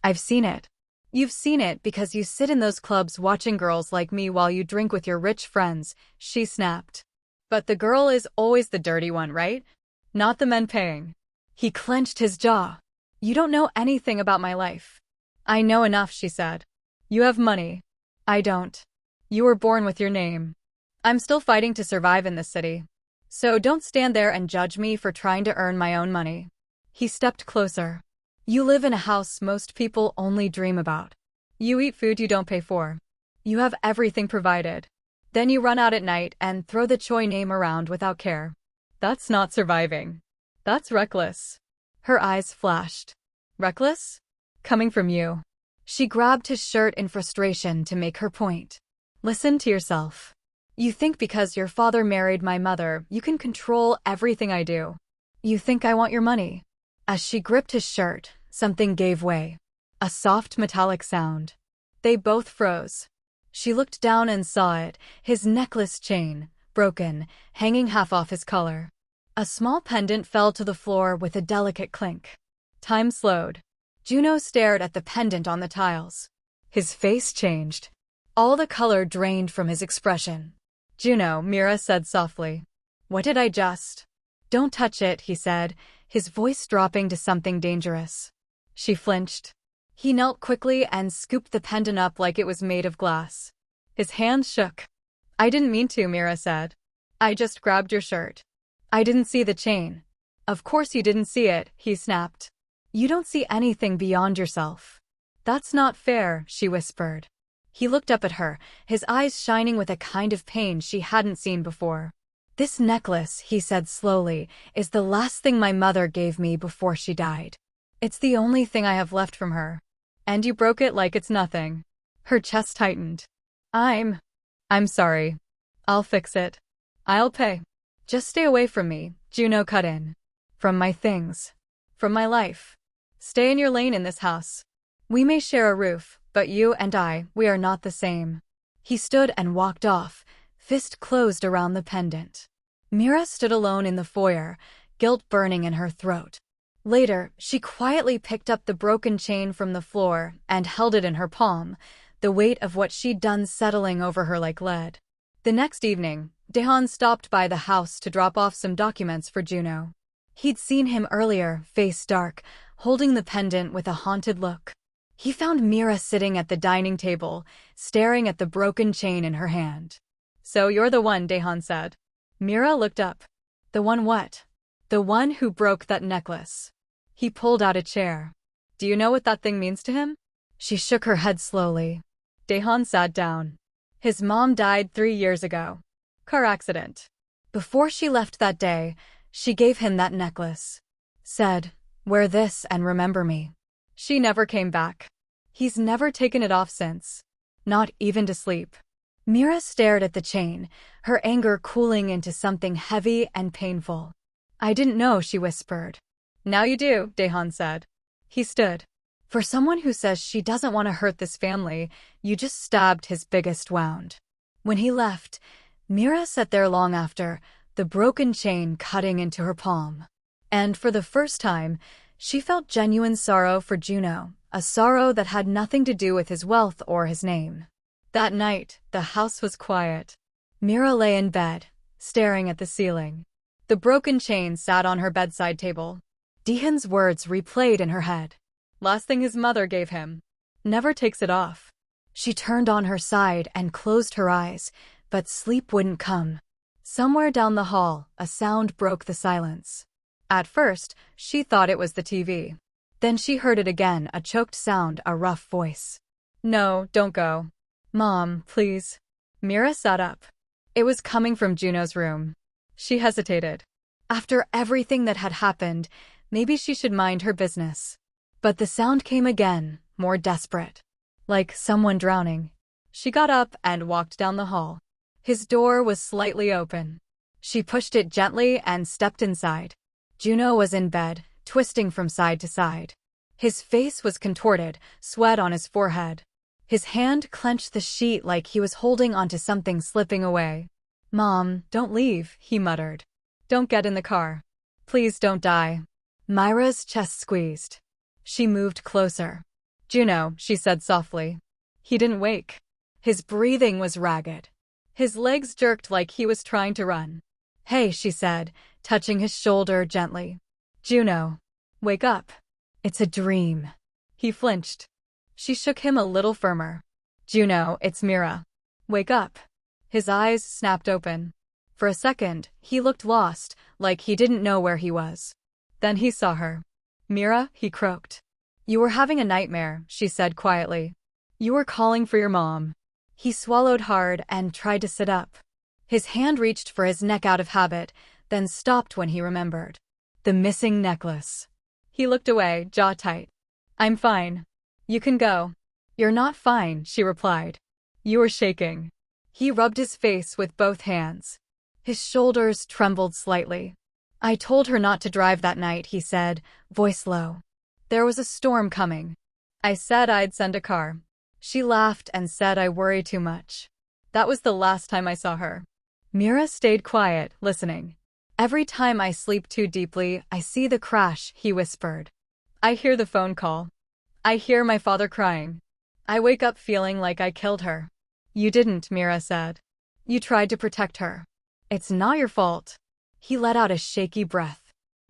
"I've seen it." "You've seen it because you sit in those clubs watching girls like me while you drink with your rich friends," she snapped. "But the girl is always the dirty one, right? Not the men paying." He clenched his jaw. "You don't know anything about my life." "I know enough," she said. "You have money. I don't. You were born with your name. I'm still fighting to survive in this city. So don't stand there and judge me for trying to earn my own money." He stepped closer. "You live in a house most people only dream about. You eat food you don't pay for. You have everything provided. Then you run out at night and throw the Choi name around without care. That's not surviving. That's reckless." Her eyes flashed. "Reckless? Coming from you." She grabbed his shirt in frustration to make her point. "Listen to yourself. You think because your father married my mother, you can control everything I do. You think I want your money." As she gripped his shirt, something gave way. A soft metallic sound. They both froze. She looked down and saw it, his necklace chain, broken, hanging half off his collar. A small pendant fell to the floor with a delicate clink. Time slowed. Juno stared at the pendant on the tiles. His face changed. All the color drained from his expression. "Juno," Mira said softly. "What did I just—" "Don't touch it," he said, his voice dropping to something dangerous. She flinched. He knelt quickly and scooped the pendant up like it was made of glass. His hand shook. "I didn't mean to," Mira said. "I just grabbed your shirt. I didn't see the chain." "Of course you didn't see it," he snapped. "You don't see anything beyond yourself." "That's not fair," she whispered. He looked up at her, his eyes shining with a kind of pain she hadn't seen before. "This necklace," he said slowly, "is the last thing my mother gave me before she died. It's the only thing I have left from her. And you broke it like it's nothing." Her chest tightened. I'm sorry. I'll fix it. I'll pay. Just stay away from me," Juno cut in. "From my things. From my life. Stay in your lane in this house. We may share a roof, but you and I, we are not the same." He stood and walked off, fist closed around the pendant. Mira stood alone in the foyer, guilt burning in her throat. Later, she quietly picked up the broken chain from the floor and held it in her palm, the weight of what she'd done settling over her like lead. The next evening, Daehan stopped by the house to drop off some documents for Juno. He'd seen him earlier, face dark, holding the pendant with a haunted look. He found Mira sitting at the dining table, staring at the broken chain in her hand. "So you're the one," Daehan said. Mira looked up. "The one what?" "The one who broke that necklace." He pulled out a chair. "Do you know what that thing means to him?" She shook her head slowly. Daehan sat down. "His mom died 3 years ago. Car accident. Before she left that day, she gave him that necklace. Said, 'Wear this and remember me.' She never came back. He's never taken it off since. Not even to sleep." Mira stared at the chain, her anger cooling into something heavy and painful. "I didn't know," she whispered. "Now you do," Daehan said. He stood. "For someone who says she doesn't want to hurt this family, you just stabbed his biggest wound." When he left, Mira sat there long after, the broken chain cutting into her palm. And for the first time, she felt genuine sorrow for Juno, a sorrow that had nothing to do with his wealth or his name. That night, the house was quiet. Mira lay in bed, staring at the ceiling. The broken chain sat on her bedside table. Daehan's words replayed in her head. Last thing his mother gave him. Never takes it off. She turned on her side and closed her eyes, but sleep wouldn't come. Somewhere down the hall, a sound broke the silence. At first, she thought it was the TV. Then she heard it again, a choked sound, a rough voice. "No, don't go. Mom, please." Mira sat up. It was coming from Juno's room. She hesitated. After everything that had happened, maybe she should mind her business. But the sound came again, more desperate. Like someone drowning. She got up and walked down the hall. His door was slightly open. She pushed it gently and stepped inside. Juno was in bed, twisting from side to side. His face was contorted, sweat on his forehead. His hand clenched the sheet like he was holding onto something slipping away. "Mom, don't leave," he muttered. "Don't get in the car. Please don't die." Myra's chest squeezed. She moved closer. "Juno," she said softly. He didn't wake. His breathing was ragged. His legs jerked like he was trying to run. "Hey," she said, touching his shoulder gently. "Juno, wake up. It's a dream." He flinched. She shook him a little firmer. "Juno, it's Mira. Wake up." His eyes snapped open. For a second, he looked lost, like he didn't know where he was. Then he saw her. "Mira," he croaked. "You were having a nightmare," she said quietly. "You were calling for your mom." He swallowed hard and tried to sit up. His hand reached for his neck out of habit, then stopped when he remembered. The missing necklace. He looked away, jaw tight. "I'm fine. You can go." "You're not fine," she replied. "You were shaking." He rubbed his face with both hands. His shoulders trembled slightly. I told her not to drive that night, he said, voice low. There was a storm coming. I said I'd send a car. She laughed and said I worry too much. That was the last time I saw her. Mira stayed quiet, listening. Every time I sleep too deeply, I see the crash, he whispered. I hear the phone call. I hear my father crying. I wake up feeling like I killed her. You didn't, Mira said. You tried to protect her. It's not your fault. He let out a shaky breath.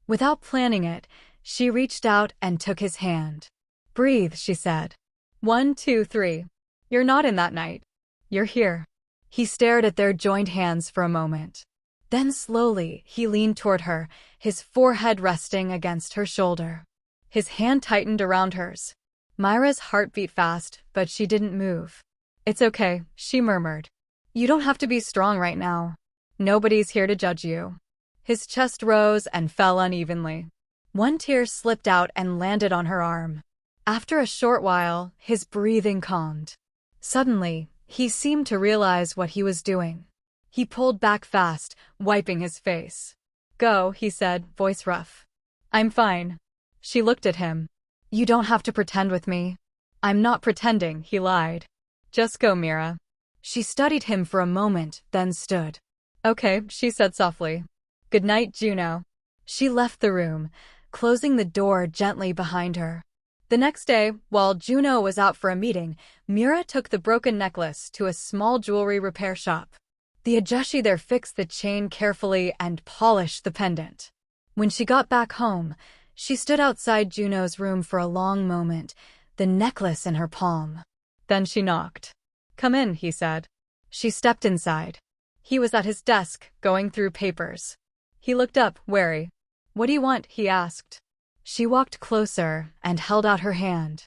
Without planning it, she reached out and took his hand. Breathe, she said. 1, 2, 3. You're not in that night. You're here. He stared at their joined hands for a moment. Then slowly, he leaned toward her, his forehead resting against her shoulder. His hand tightened around hers. Myra's heart beat fast, but she didn't move. It's okay, she murmured. You don't have to be strong right now. Nobody's here to judge you. His chest rose and fell unevenly. One tear slipped out and landed on her arm. After a short while, his breathing calmed. Suddenly, he seemed to realize what he was doing. He pulled back fast, wiping his face. Go, he said, voice rough. I'm fine. She looked at him. You don't have to pretend with me. I'm not pretending, he lied. Just go, Mira. She studied him for a moment, then stood. Okay, she said softly. Good night, Juno. She left the room, closing the door gently behind her. The next day, while Juno was out for a meeting, Mira took the broken necklace to a small jewelry repair shop. The ajashi there fixed the chain carefully and polished the pendant. When she got back home, she stood outside Juno's room for a long moment, the necklace in her palm. Then she knocked. Come in, he said. She stepped inside. He was at his desk, going through papers. He looked up, wary. What do you want? He asked. She walked closer and held out her hand.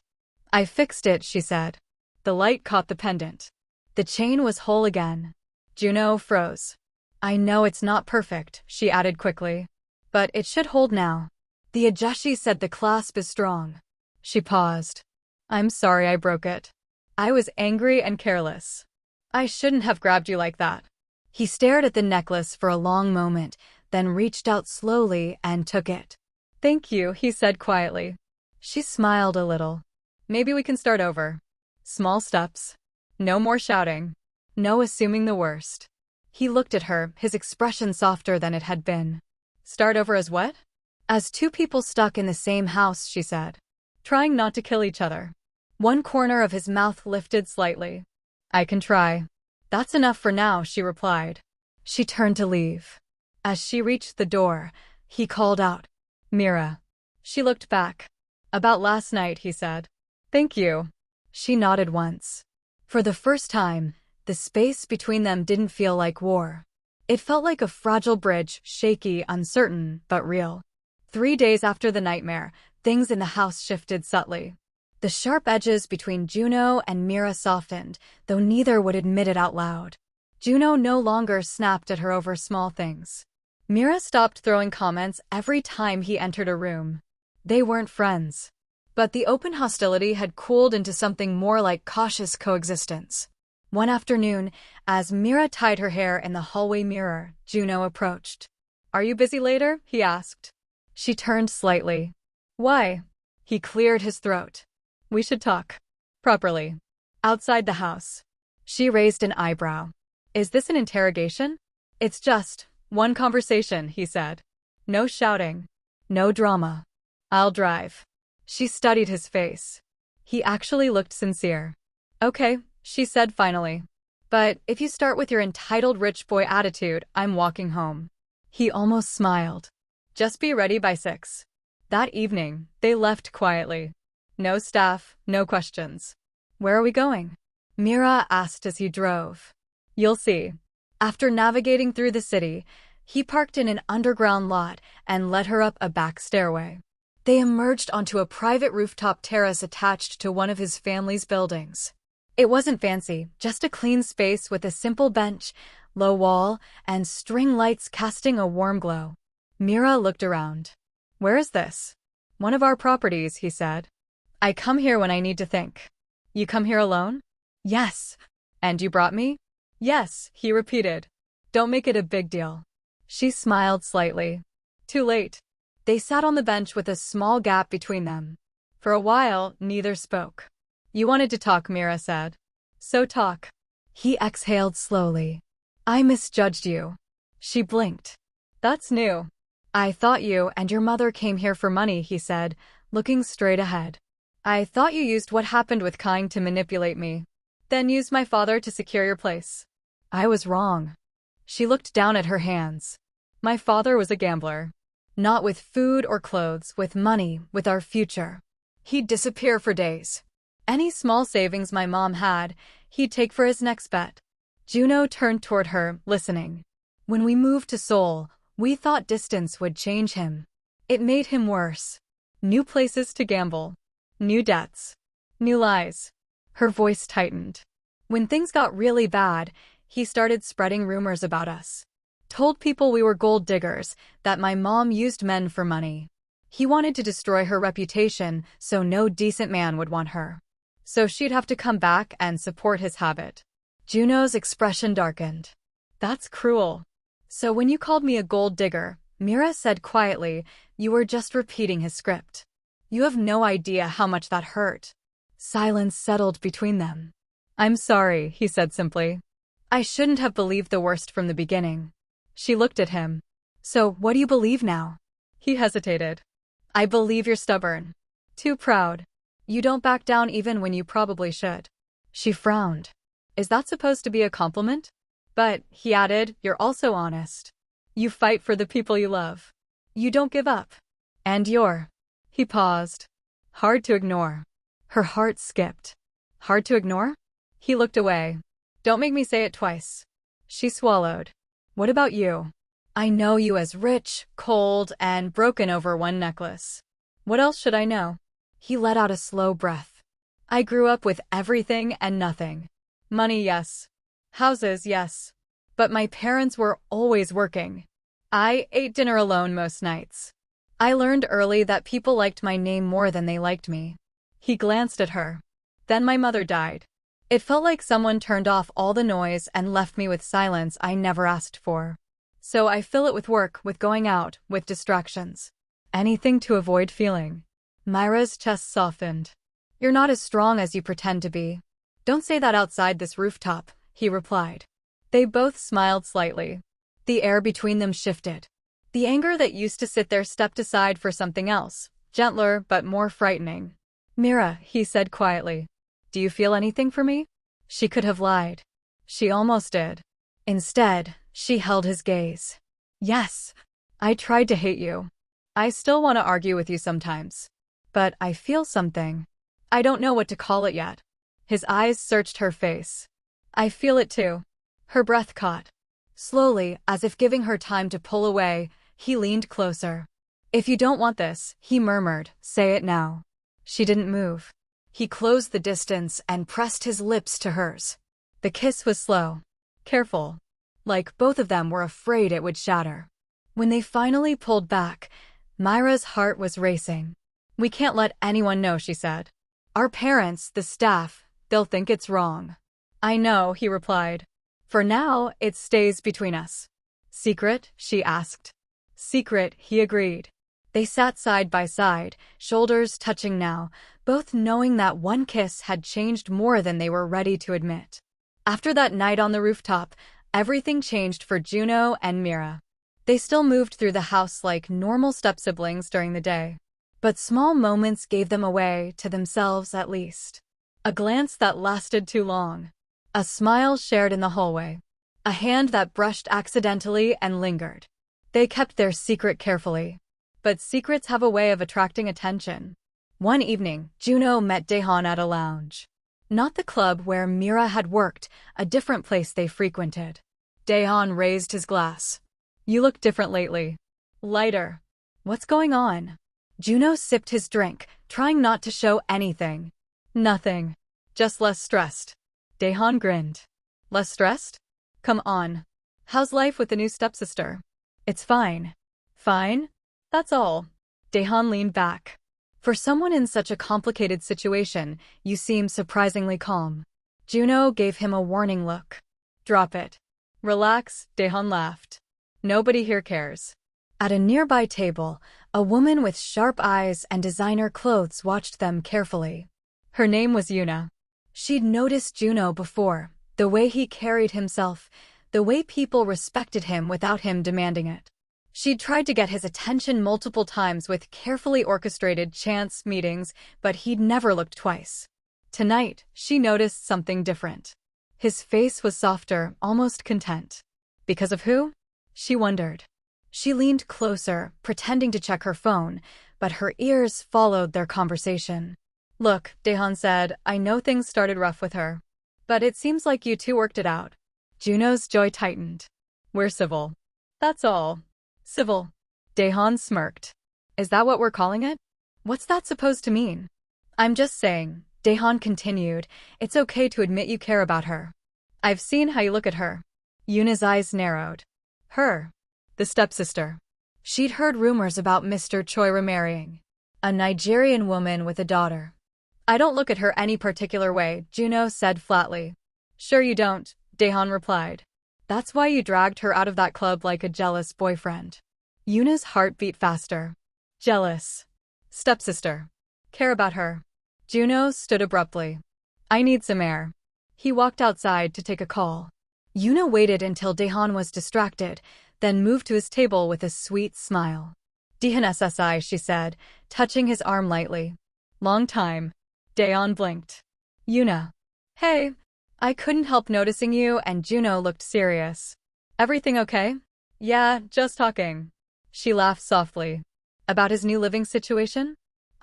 I fixed it, she said. The light caught the pendant. The chain was whole again. Juno froze. I know it's not perfect, she added quickly. But it should hold now. The ajashi said the clasp is strong. She paused. I'm sorry I broke it. I was angry and careless. I shouldn't have grabbed you like that. He stared at the necklace for a long moment, then reached out slowly and took it. Thank you, he said quietly. She smiled a little. Maybe we can start over. Small steps. No more shouting. No assuming the worst. He looked at her, his expression softer than it had been. Start over as what? As two people stuck in the same house, she said. Trying not to kill each other. One corner of his mouth lifted slightly. I can try. That's enough for now, she replied. She turned to leave. As she reached the door, he called out, Mira. She looked back. About last night, he said. Thank you. She nodded once. For the first time, the space between them didn't feel like war. It felt like a fragile bridge, shaky, uncertain, but real. 3 days after the nightmare, things in the house shifted subtly. The sharp edges between Juno and Mira softened, though neither would admit it out loud. Juno no longer snapped at her over small things. Mira stopped throwing comments every time he entered a room. They weren't friends. But the open hostility had cooled into something more like cautious coexistence. One afternoon, as Mira tied her hair in the hallway mirror, Juno approached. Are you busy later? He asked. She turned slightly. Why? He cleared his throat. We should talk. Properly. Outside the house. She raised an eyebrow. Is this an interrogation? It's just one conversation, he said. No shouting. No drama. I'll drive. She studied his face. He actually looked sincere. Okay, she said finally. But if you start with your entitled rich boy attitude, I'm walking home. He almost smiled. Just be ready by 6. That evening, they left quietly. No staff, no questions. Where are we going? Mira asked as he drove. You'll see. After navigating through the city, he parked in an underground lot and led her up a back stairway. They emerged onto a private rooftop terrace attached to one of his family's buildings. It wasn't fancy, just a clean space with a simple bench, low wall, and string lights casting a warm glow. Mira looked around. Where is this? One of our properties, he said. I come here when I need to think. You come here alone? Yes. And you brought me? Yes, he repeated. Don't make it a big deal. She smiled slightly. Too late. They sat on the bench with a small gap between them. For a while, neither spoke. You wanted to talk, Mira said. So talk. He exhaled slowly. I misjudged you. She blinked. That's new. I thought you and your mother came here for money, he said, looking straight ahead. I thought you used what happened with Kyng to manipulate me. Then used my father to secure your place. I was wrong. She looked down at her hands. My father was a gambler. Not with food or clothes, with money, with our future. He'd disappear for days. Any small savings my mom had, he'd take for his next bet. Juno turned toward her, listening. When we moved to Seoul, we thought distance would change him. It made him worse. New places to gamble. New debts. New lies. Her voice tightened. When things got really bad, he started spreading rumors about us. Told people we were gold diggers, that my mom used men for money. He wanted to destroy her reputation so no decent man would want her. So she'd have to come back and support his habit. Juno's expression darkened. That's cruel. So when you called me a gold digger, Mira said quietly, you were just repeating his script. You have no idea how much that hurt. Silence settled between them. I'm sorry, he said simply. I shouldn't have believed the worst from the beginning. She looked at him. So, what do you believe now? He hesitated. I believe you're stubborn. Too proud. You don't back down even when you probably should. She frowned. Is that supposed to be a compliment? But, he added, you're also honest. You fight for the people you love. You don't give up. And you're... He paused. Hard to ignore. Her heart skipped. Hard to ignore? He looked away. Don't make me say it twice. She swallowed. What about you? I know you as rich, cold, and broken over one necklace. What else should I know? He let out a slow breath. I grew up with everything and nothing. Money, yes. Houses, yes. But my parents were always working. I ate dinner alone most nights. I learned early that people liked my name more than they liked me. He glanced at her. Then my mother died. It felt like someone turned off all the noise and left me with silence I never asked for. So I fill it with work, with going out, with distractions. Anything to avoid feeling. Myra's chest softened. You're not as strong as you pretend to be. Don't say that outside this rooftop, he replied. They both smiled slightly. The air between them shifted. The anger that used to sit there stepped aside for something else, gentler but more frightening. Mira, he said quietly. Do you feel anything for me? She could have lied. She almost did. Instead, she held his gaze. Yes. I tried to hate you. I still want to argue with you sometimes. But I feel something. I don't know what to call it yet. His eyes searched her face. I feel it too. Her breath caught. Slowly, as if giving her time to pull away, he leaned closer. If you don't want this, he murmured, say it now. She didn't move. He closed the distance and pressed his lips to hers. The kiss was slow. Careful. Like both of them were afraid it would shatter. When they finally pulled back, Myra's heart was racing. We can't let anyone know, she said. Our parents, the staff, they'll think it's wrong. I know, he replied. For now, it stays between us. Secret? She asked. Secret, he agreed. They sat side by side, shoulders touching now, both knowing that one kiss had changed more than they were ready to admit. After that night on the rooftop, everything changed for Juno and Mira. They still moved through the house like normal step-siblings during the day. But small moments gave them away, to themselves at least. A glance that lasted too long. A smile shared in the hallway. A hand that brushed accidentally and lingered. They kept their secret carefully. But secrets have a way of attracting attention. One evening, Juno met Daehan at a lounge. Not the club where Mira had worked, a different place they frequented. Daehan raised his glass. You look different lately. Lighter. What's going on? Juno sipped his drink, trying not to show anything. Nothing. Just less stressed. Daehan grinned. Less stressed? Come on. How's life with the new stepsister? It's fine. Fine? That's all. Daehan leaned back. For someone in such a complicated situation, you seem surprisingly calm. Juno gave him a warning look. Drop it. Relax, Daehan laughed. Nobody here cares. At a nearby table, a woman with sharp eyes and designer clothes watched them carefully. Her name was Yuna. She'd noticed Juno before, the way he carried himself, the way people respected him without him demanding it. She'd tried to get his attention multiple times with carefully orchestrated chance meetings, but he'd never looked twice. Tonight, she noticed something different. His face was softer, almost content. Because of who? She wondered. She leaned closer, pretending to check her phone, but her ears followed their conversation. Look, Daehan said, I know things started rough with her. But it seems like you two worked it out. Juno's jaw tightened. We're civil. That's all. Civil. Daehan smirked. Is that what we're calling it? What's that supposed to mean? I'm just saying, Daehan continued, it's okay to admit you care about her. I've seen how you look at her. Yuna's eyes narrowed. Her. The stepsister. She'd heard rumors about Mr. Choi remarrying. A Nigerian woman with a daughter. I don't look at her any particular way, Juno said flatly. Sure you don't, Daehan replied. That's why you dragged her out of that club like a jealous boyfriend. Yuna's heart beat faster. Jealous. Stepsister. Care about her. Juno stood abruptly. I need some air. He walked outside to take a call. Yuna waited until Daehan was distracted, then moved to his table with a sweet smile. Daehan SSI, she said, touching his arm lightly. Long time. Daehan blinked. Yuna. Hey. I couldn't help noticing you, and Juno looked serious. Everything okay? Yeah, just talking. She laughed softly. About his new living situation?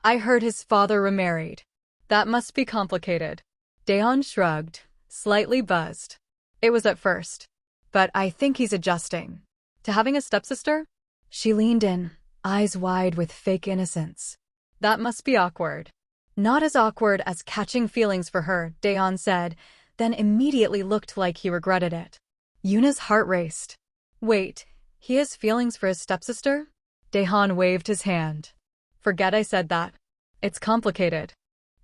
I heard his father remarried. That must be complicated. Daehan shrugged, slightly buzzed. It was at first. But I think he's adjusting. To having a stepsister? She leaned in, eyes wide with fake innocence. That must be awkward. Not as awkward as catching feelings for her, Daehan said, then immediately looked like he regretted it. Yuna's heart raced. Wait, he has feelings for his stepsister? Daehan waved his hand. Forget I said that. It's complicated.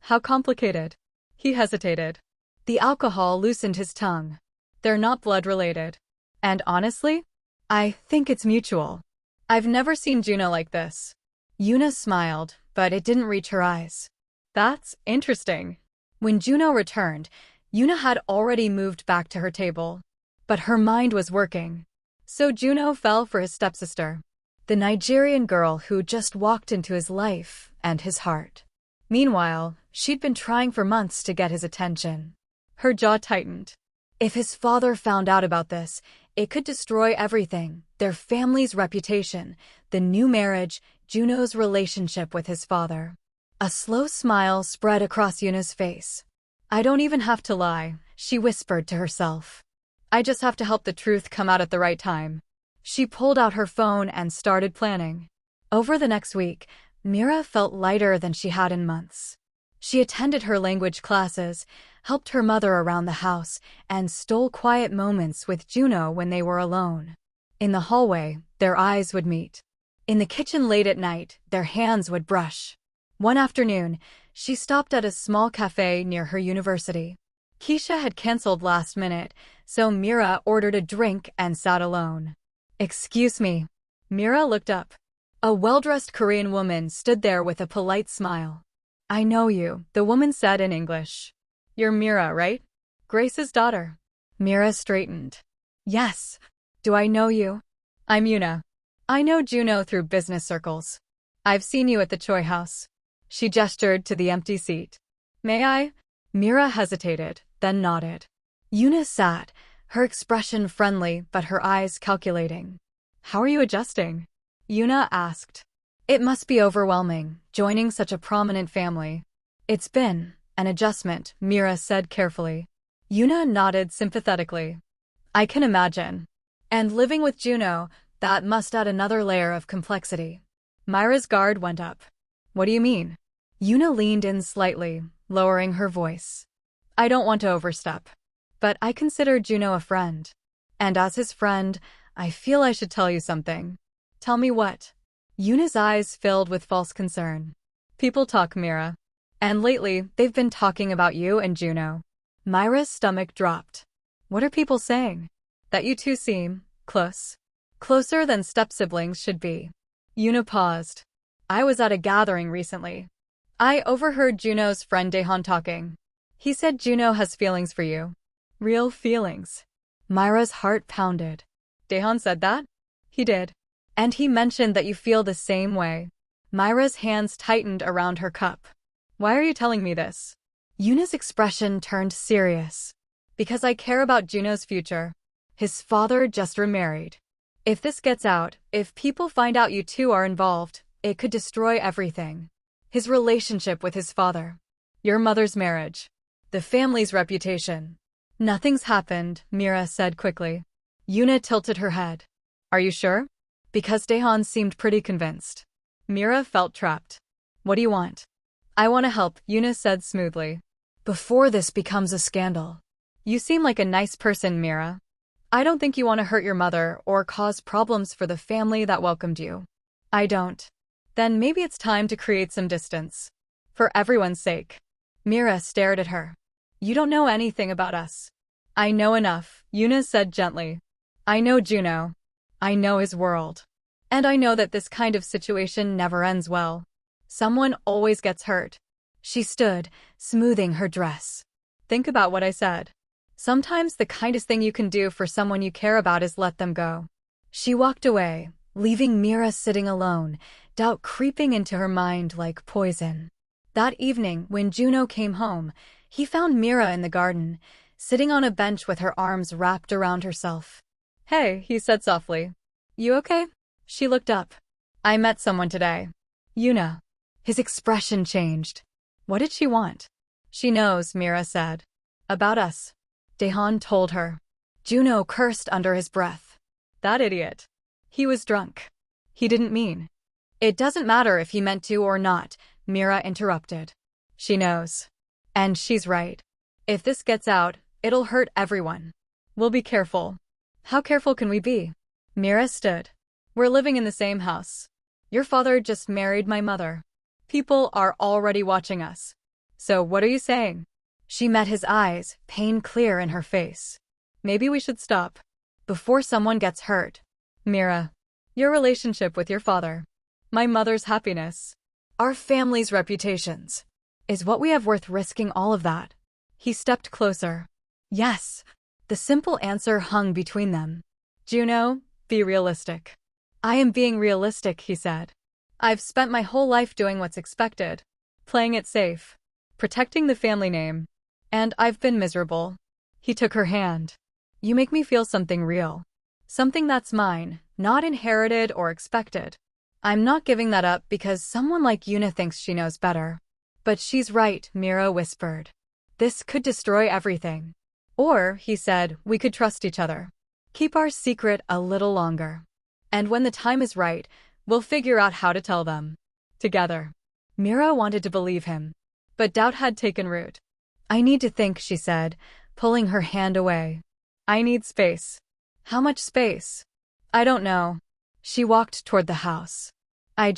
How complicated? He hesitated. The alcohol loosened his tongue. They're not blood-related. And honestly, I think it's mutual. I've never seen Juno like this. Yuna smiled, but it didn't reach her eyes. That's interesting. When Juno returned, Yuna had already moved back to her table. But her mind was working. So Juno fell for his stepsister, the Nigerian girl who just walked into his life and his heart. Meanwhile, she'd been trying for months to get his attention. Her jaw tightened. If his father found out about this, it could destroy everything, their family's reputation, the new marriage, Juno's relationship with his father. A slow smile spread across Yuna's face. I don't even have to lie, she whispered to herself. I just have to help the truth come out at the right time. She pulled out her phone and started planning. Over the next week, Mira felt lighter than she had in months. She attended her language classes, helped her mother around the house, and stole quiet moments with Juno when they were alone. In the hallway, their eyes would meet. In the kitchen late at night, their hands would brush. One afternoon, she stopped at a small cafe near her university. Keisha had canceled last minute, so Mira ordered a drink and sat alone. Excuse me. Mira looked up. A well-dressed Korean woman stood there with a polite smile. I know you, the woman said in English. You're Mira, right? Grace's daughter. Mira straightened. Yes. Do I know you? I'm Yuna. I know Juno through business circles. I've seen you at the Choi house. She gestured to the empty seat. May I? Mira hesitated, then nodded. Yuna sat, her expression friendly but her eyes calculating. How are you adjusting? Yuna asked. It must be overwhelming, joining such a prominent family. It's been an adjustment, Mira said carefully. Yuna nodded sympathetically. I can imagine. And living with Juno, that must add another layer of complexity. Myra's guard went up. What do you mean? Yuna leaned in slightly, lowering her voice. I don't want to overstep. But I consider Juno a friend. And as his friend, I feel I should tell you something. Tell me what? Yuna's eyes filled with false concern. People talk, Mira. And lately, they've been talking about you and Juno. Myra's stomach dropped. What are people saying? That you two seem close. Closer than step-siblings should be. Yuna paused. I was at a gathering recently. I overheard Juno's friend Daehan talking. He said Juno has feelings for you. Real feelings. Myra's heart pounded. Daehan said that? He did. And he mentioned that you feel the same way. Myra's hands tightened around her cup. Why are you telling me this? Yuna's expression turned serious. Because I care about Juno's future. His father just remarried. If this gets out, if people find out you two are involved, it could destroy everything. His relationship with his father. Your mother's marriage. The family's reputation. Nothing's happened, Mira said quickly. Yuna tilted her head. Are you sure? Because Daehan seemed pretty convinced. Mira felt trapped. What do you want? I want to help, Yuna said smoothly. Before this becomes a scandal. You seem like a nice person, Mira. I don't think you want to hurt your mother or cause problems for the family that welcomed you. I don't. Then maybe it's time to create some distance. For everyone's sake. Mira stared at her. You don't know anything about us. I know enough, Yuna said gently. I know Juno. I know his world. And I know that this kind of situation never ends well. Someone always gets hurt. She stood, smoothing her dress. Think about what I said. Sometimes the kindest thing you can do for someone you care about is let them go. She walked away, leaving Mira sitting alone, doubt creeping into her mind like poison. That evening, when Juno came home, he found Mira in the garden, sitting on a bench with her arms wrapped around herself. Hey, he said softly. You okay? She looked up. I met someone today. Yuna. His expression changed. What did she want? She knows, Mira said. About us. Daehan told her. Juno cursed under his breath. That idiot. He was drunk. He didn't mean. It doesn't matter if he meant to or not, Mira interrupted. She knows. And she's right. If this gets out, it'll hurt everyone. We'll be careful. How careful can we be? Mira stood. We're living in the same house. Your father just married my mother. People are already watching us. So what are you saying? She met his eyes, pain clear in her face. Maybe we should stop. Before someone gets hurt. Mira. Your relationship with your father. My mother's happiness. Our family's reputations. Is what we have worth risking all of that? He stepped closer. Yes. The simple answer hung between them. Juno, be realistic. I am being realistic, he said. I've spent my whole life doing what's expected. Playing it safe. Protecting the family name. And I've been miserable. He took her hand. You make me feel something real. Something that's mine, not inherited or expected. I'm not giving that up because someone like Yuna thinks she knows better. But she's right, Mira whispered. This could destroy everything. Or, he said, we could trust each other. Keep our secret a little longer. And when the time is right, we'll figure out how to tell them. Together. Mira wanted to believe him. But doubt had taken root. I need to think, she said, pulling her hand away. I need space. How much space? I don't know. She walked toward the house. I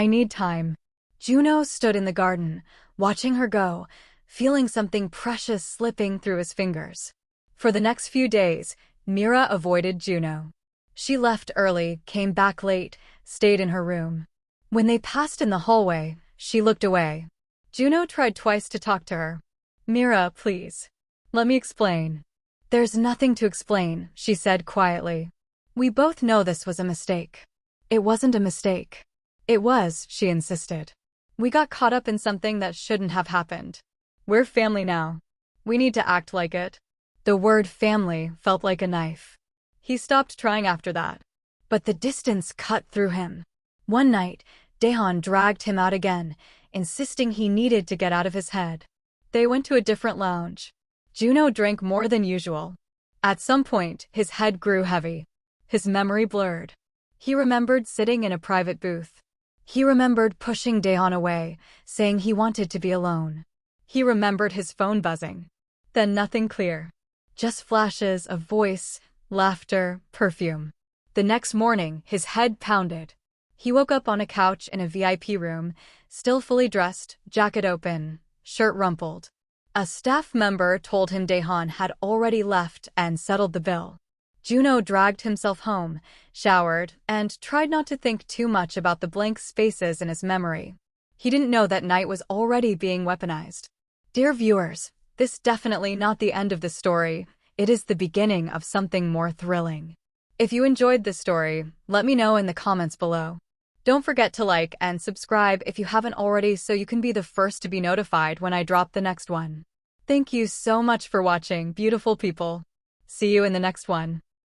need time. Juno stood in the garden, watching her go, feeling something precious slipping through his fingers. For the next few days, Mira avoided Juno. She left early, came back late, stayed in her room. When they passed in the hallway, she looked away. Juno tried twice to talk to her. Mira, please. Let me explain. There's nothing to explain, she said quietly. We both know this was a mistake. It wasn't a mistake. It was, she insisted. We got caught up in something that shouldn't have happened. We're family now. We need to act like it. The word family felt like a knife. He stopped trying after that. But the distance cut through him. One night, Daehan dragged him out again, insisting he needed to get out of his head. They went to a different lounge. Juno drank more than usual. At some point, his head grew heavy. His memory blurred. He remembered sitting in a private booth. He remembered pushing Daehan away, saying he wanted to be alone. He remembered his phone buzzing. Then nothing clear. Just flashes of voice, laughter, perfume. The next morning, his head pounded. He woke up on a couch in a VIP room, still fully dressed, jacket open, shirt rumpled. A staff member told him Daehan had already left and settled the bill. Juno dragged himself home, showered, and tried not to think too much about the blank spaces in his memory. He didn't know that night was already being weaponized. Dear viewers, this definitely not the end of the story. It is the beginning of something more thrilling. If you enjoyed this story, let me know in the comments below. Don't forget to like and subscribe if you haven't already so you can be the first to be notified when I drop the next one. Thank you so much for watching, beautiful people. See you in the next one.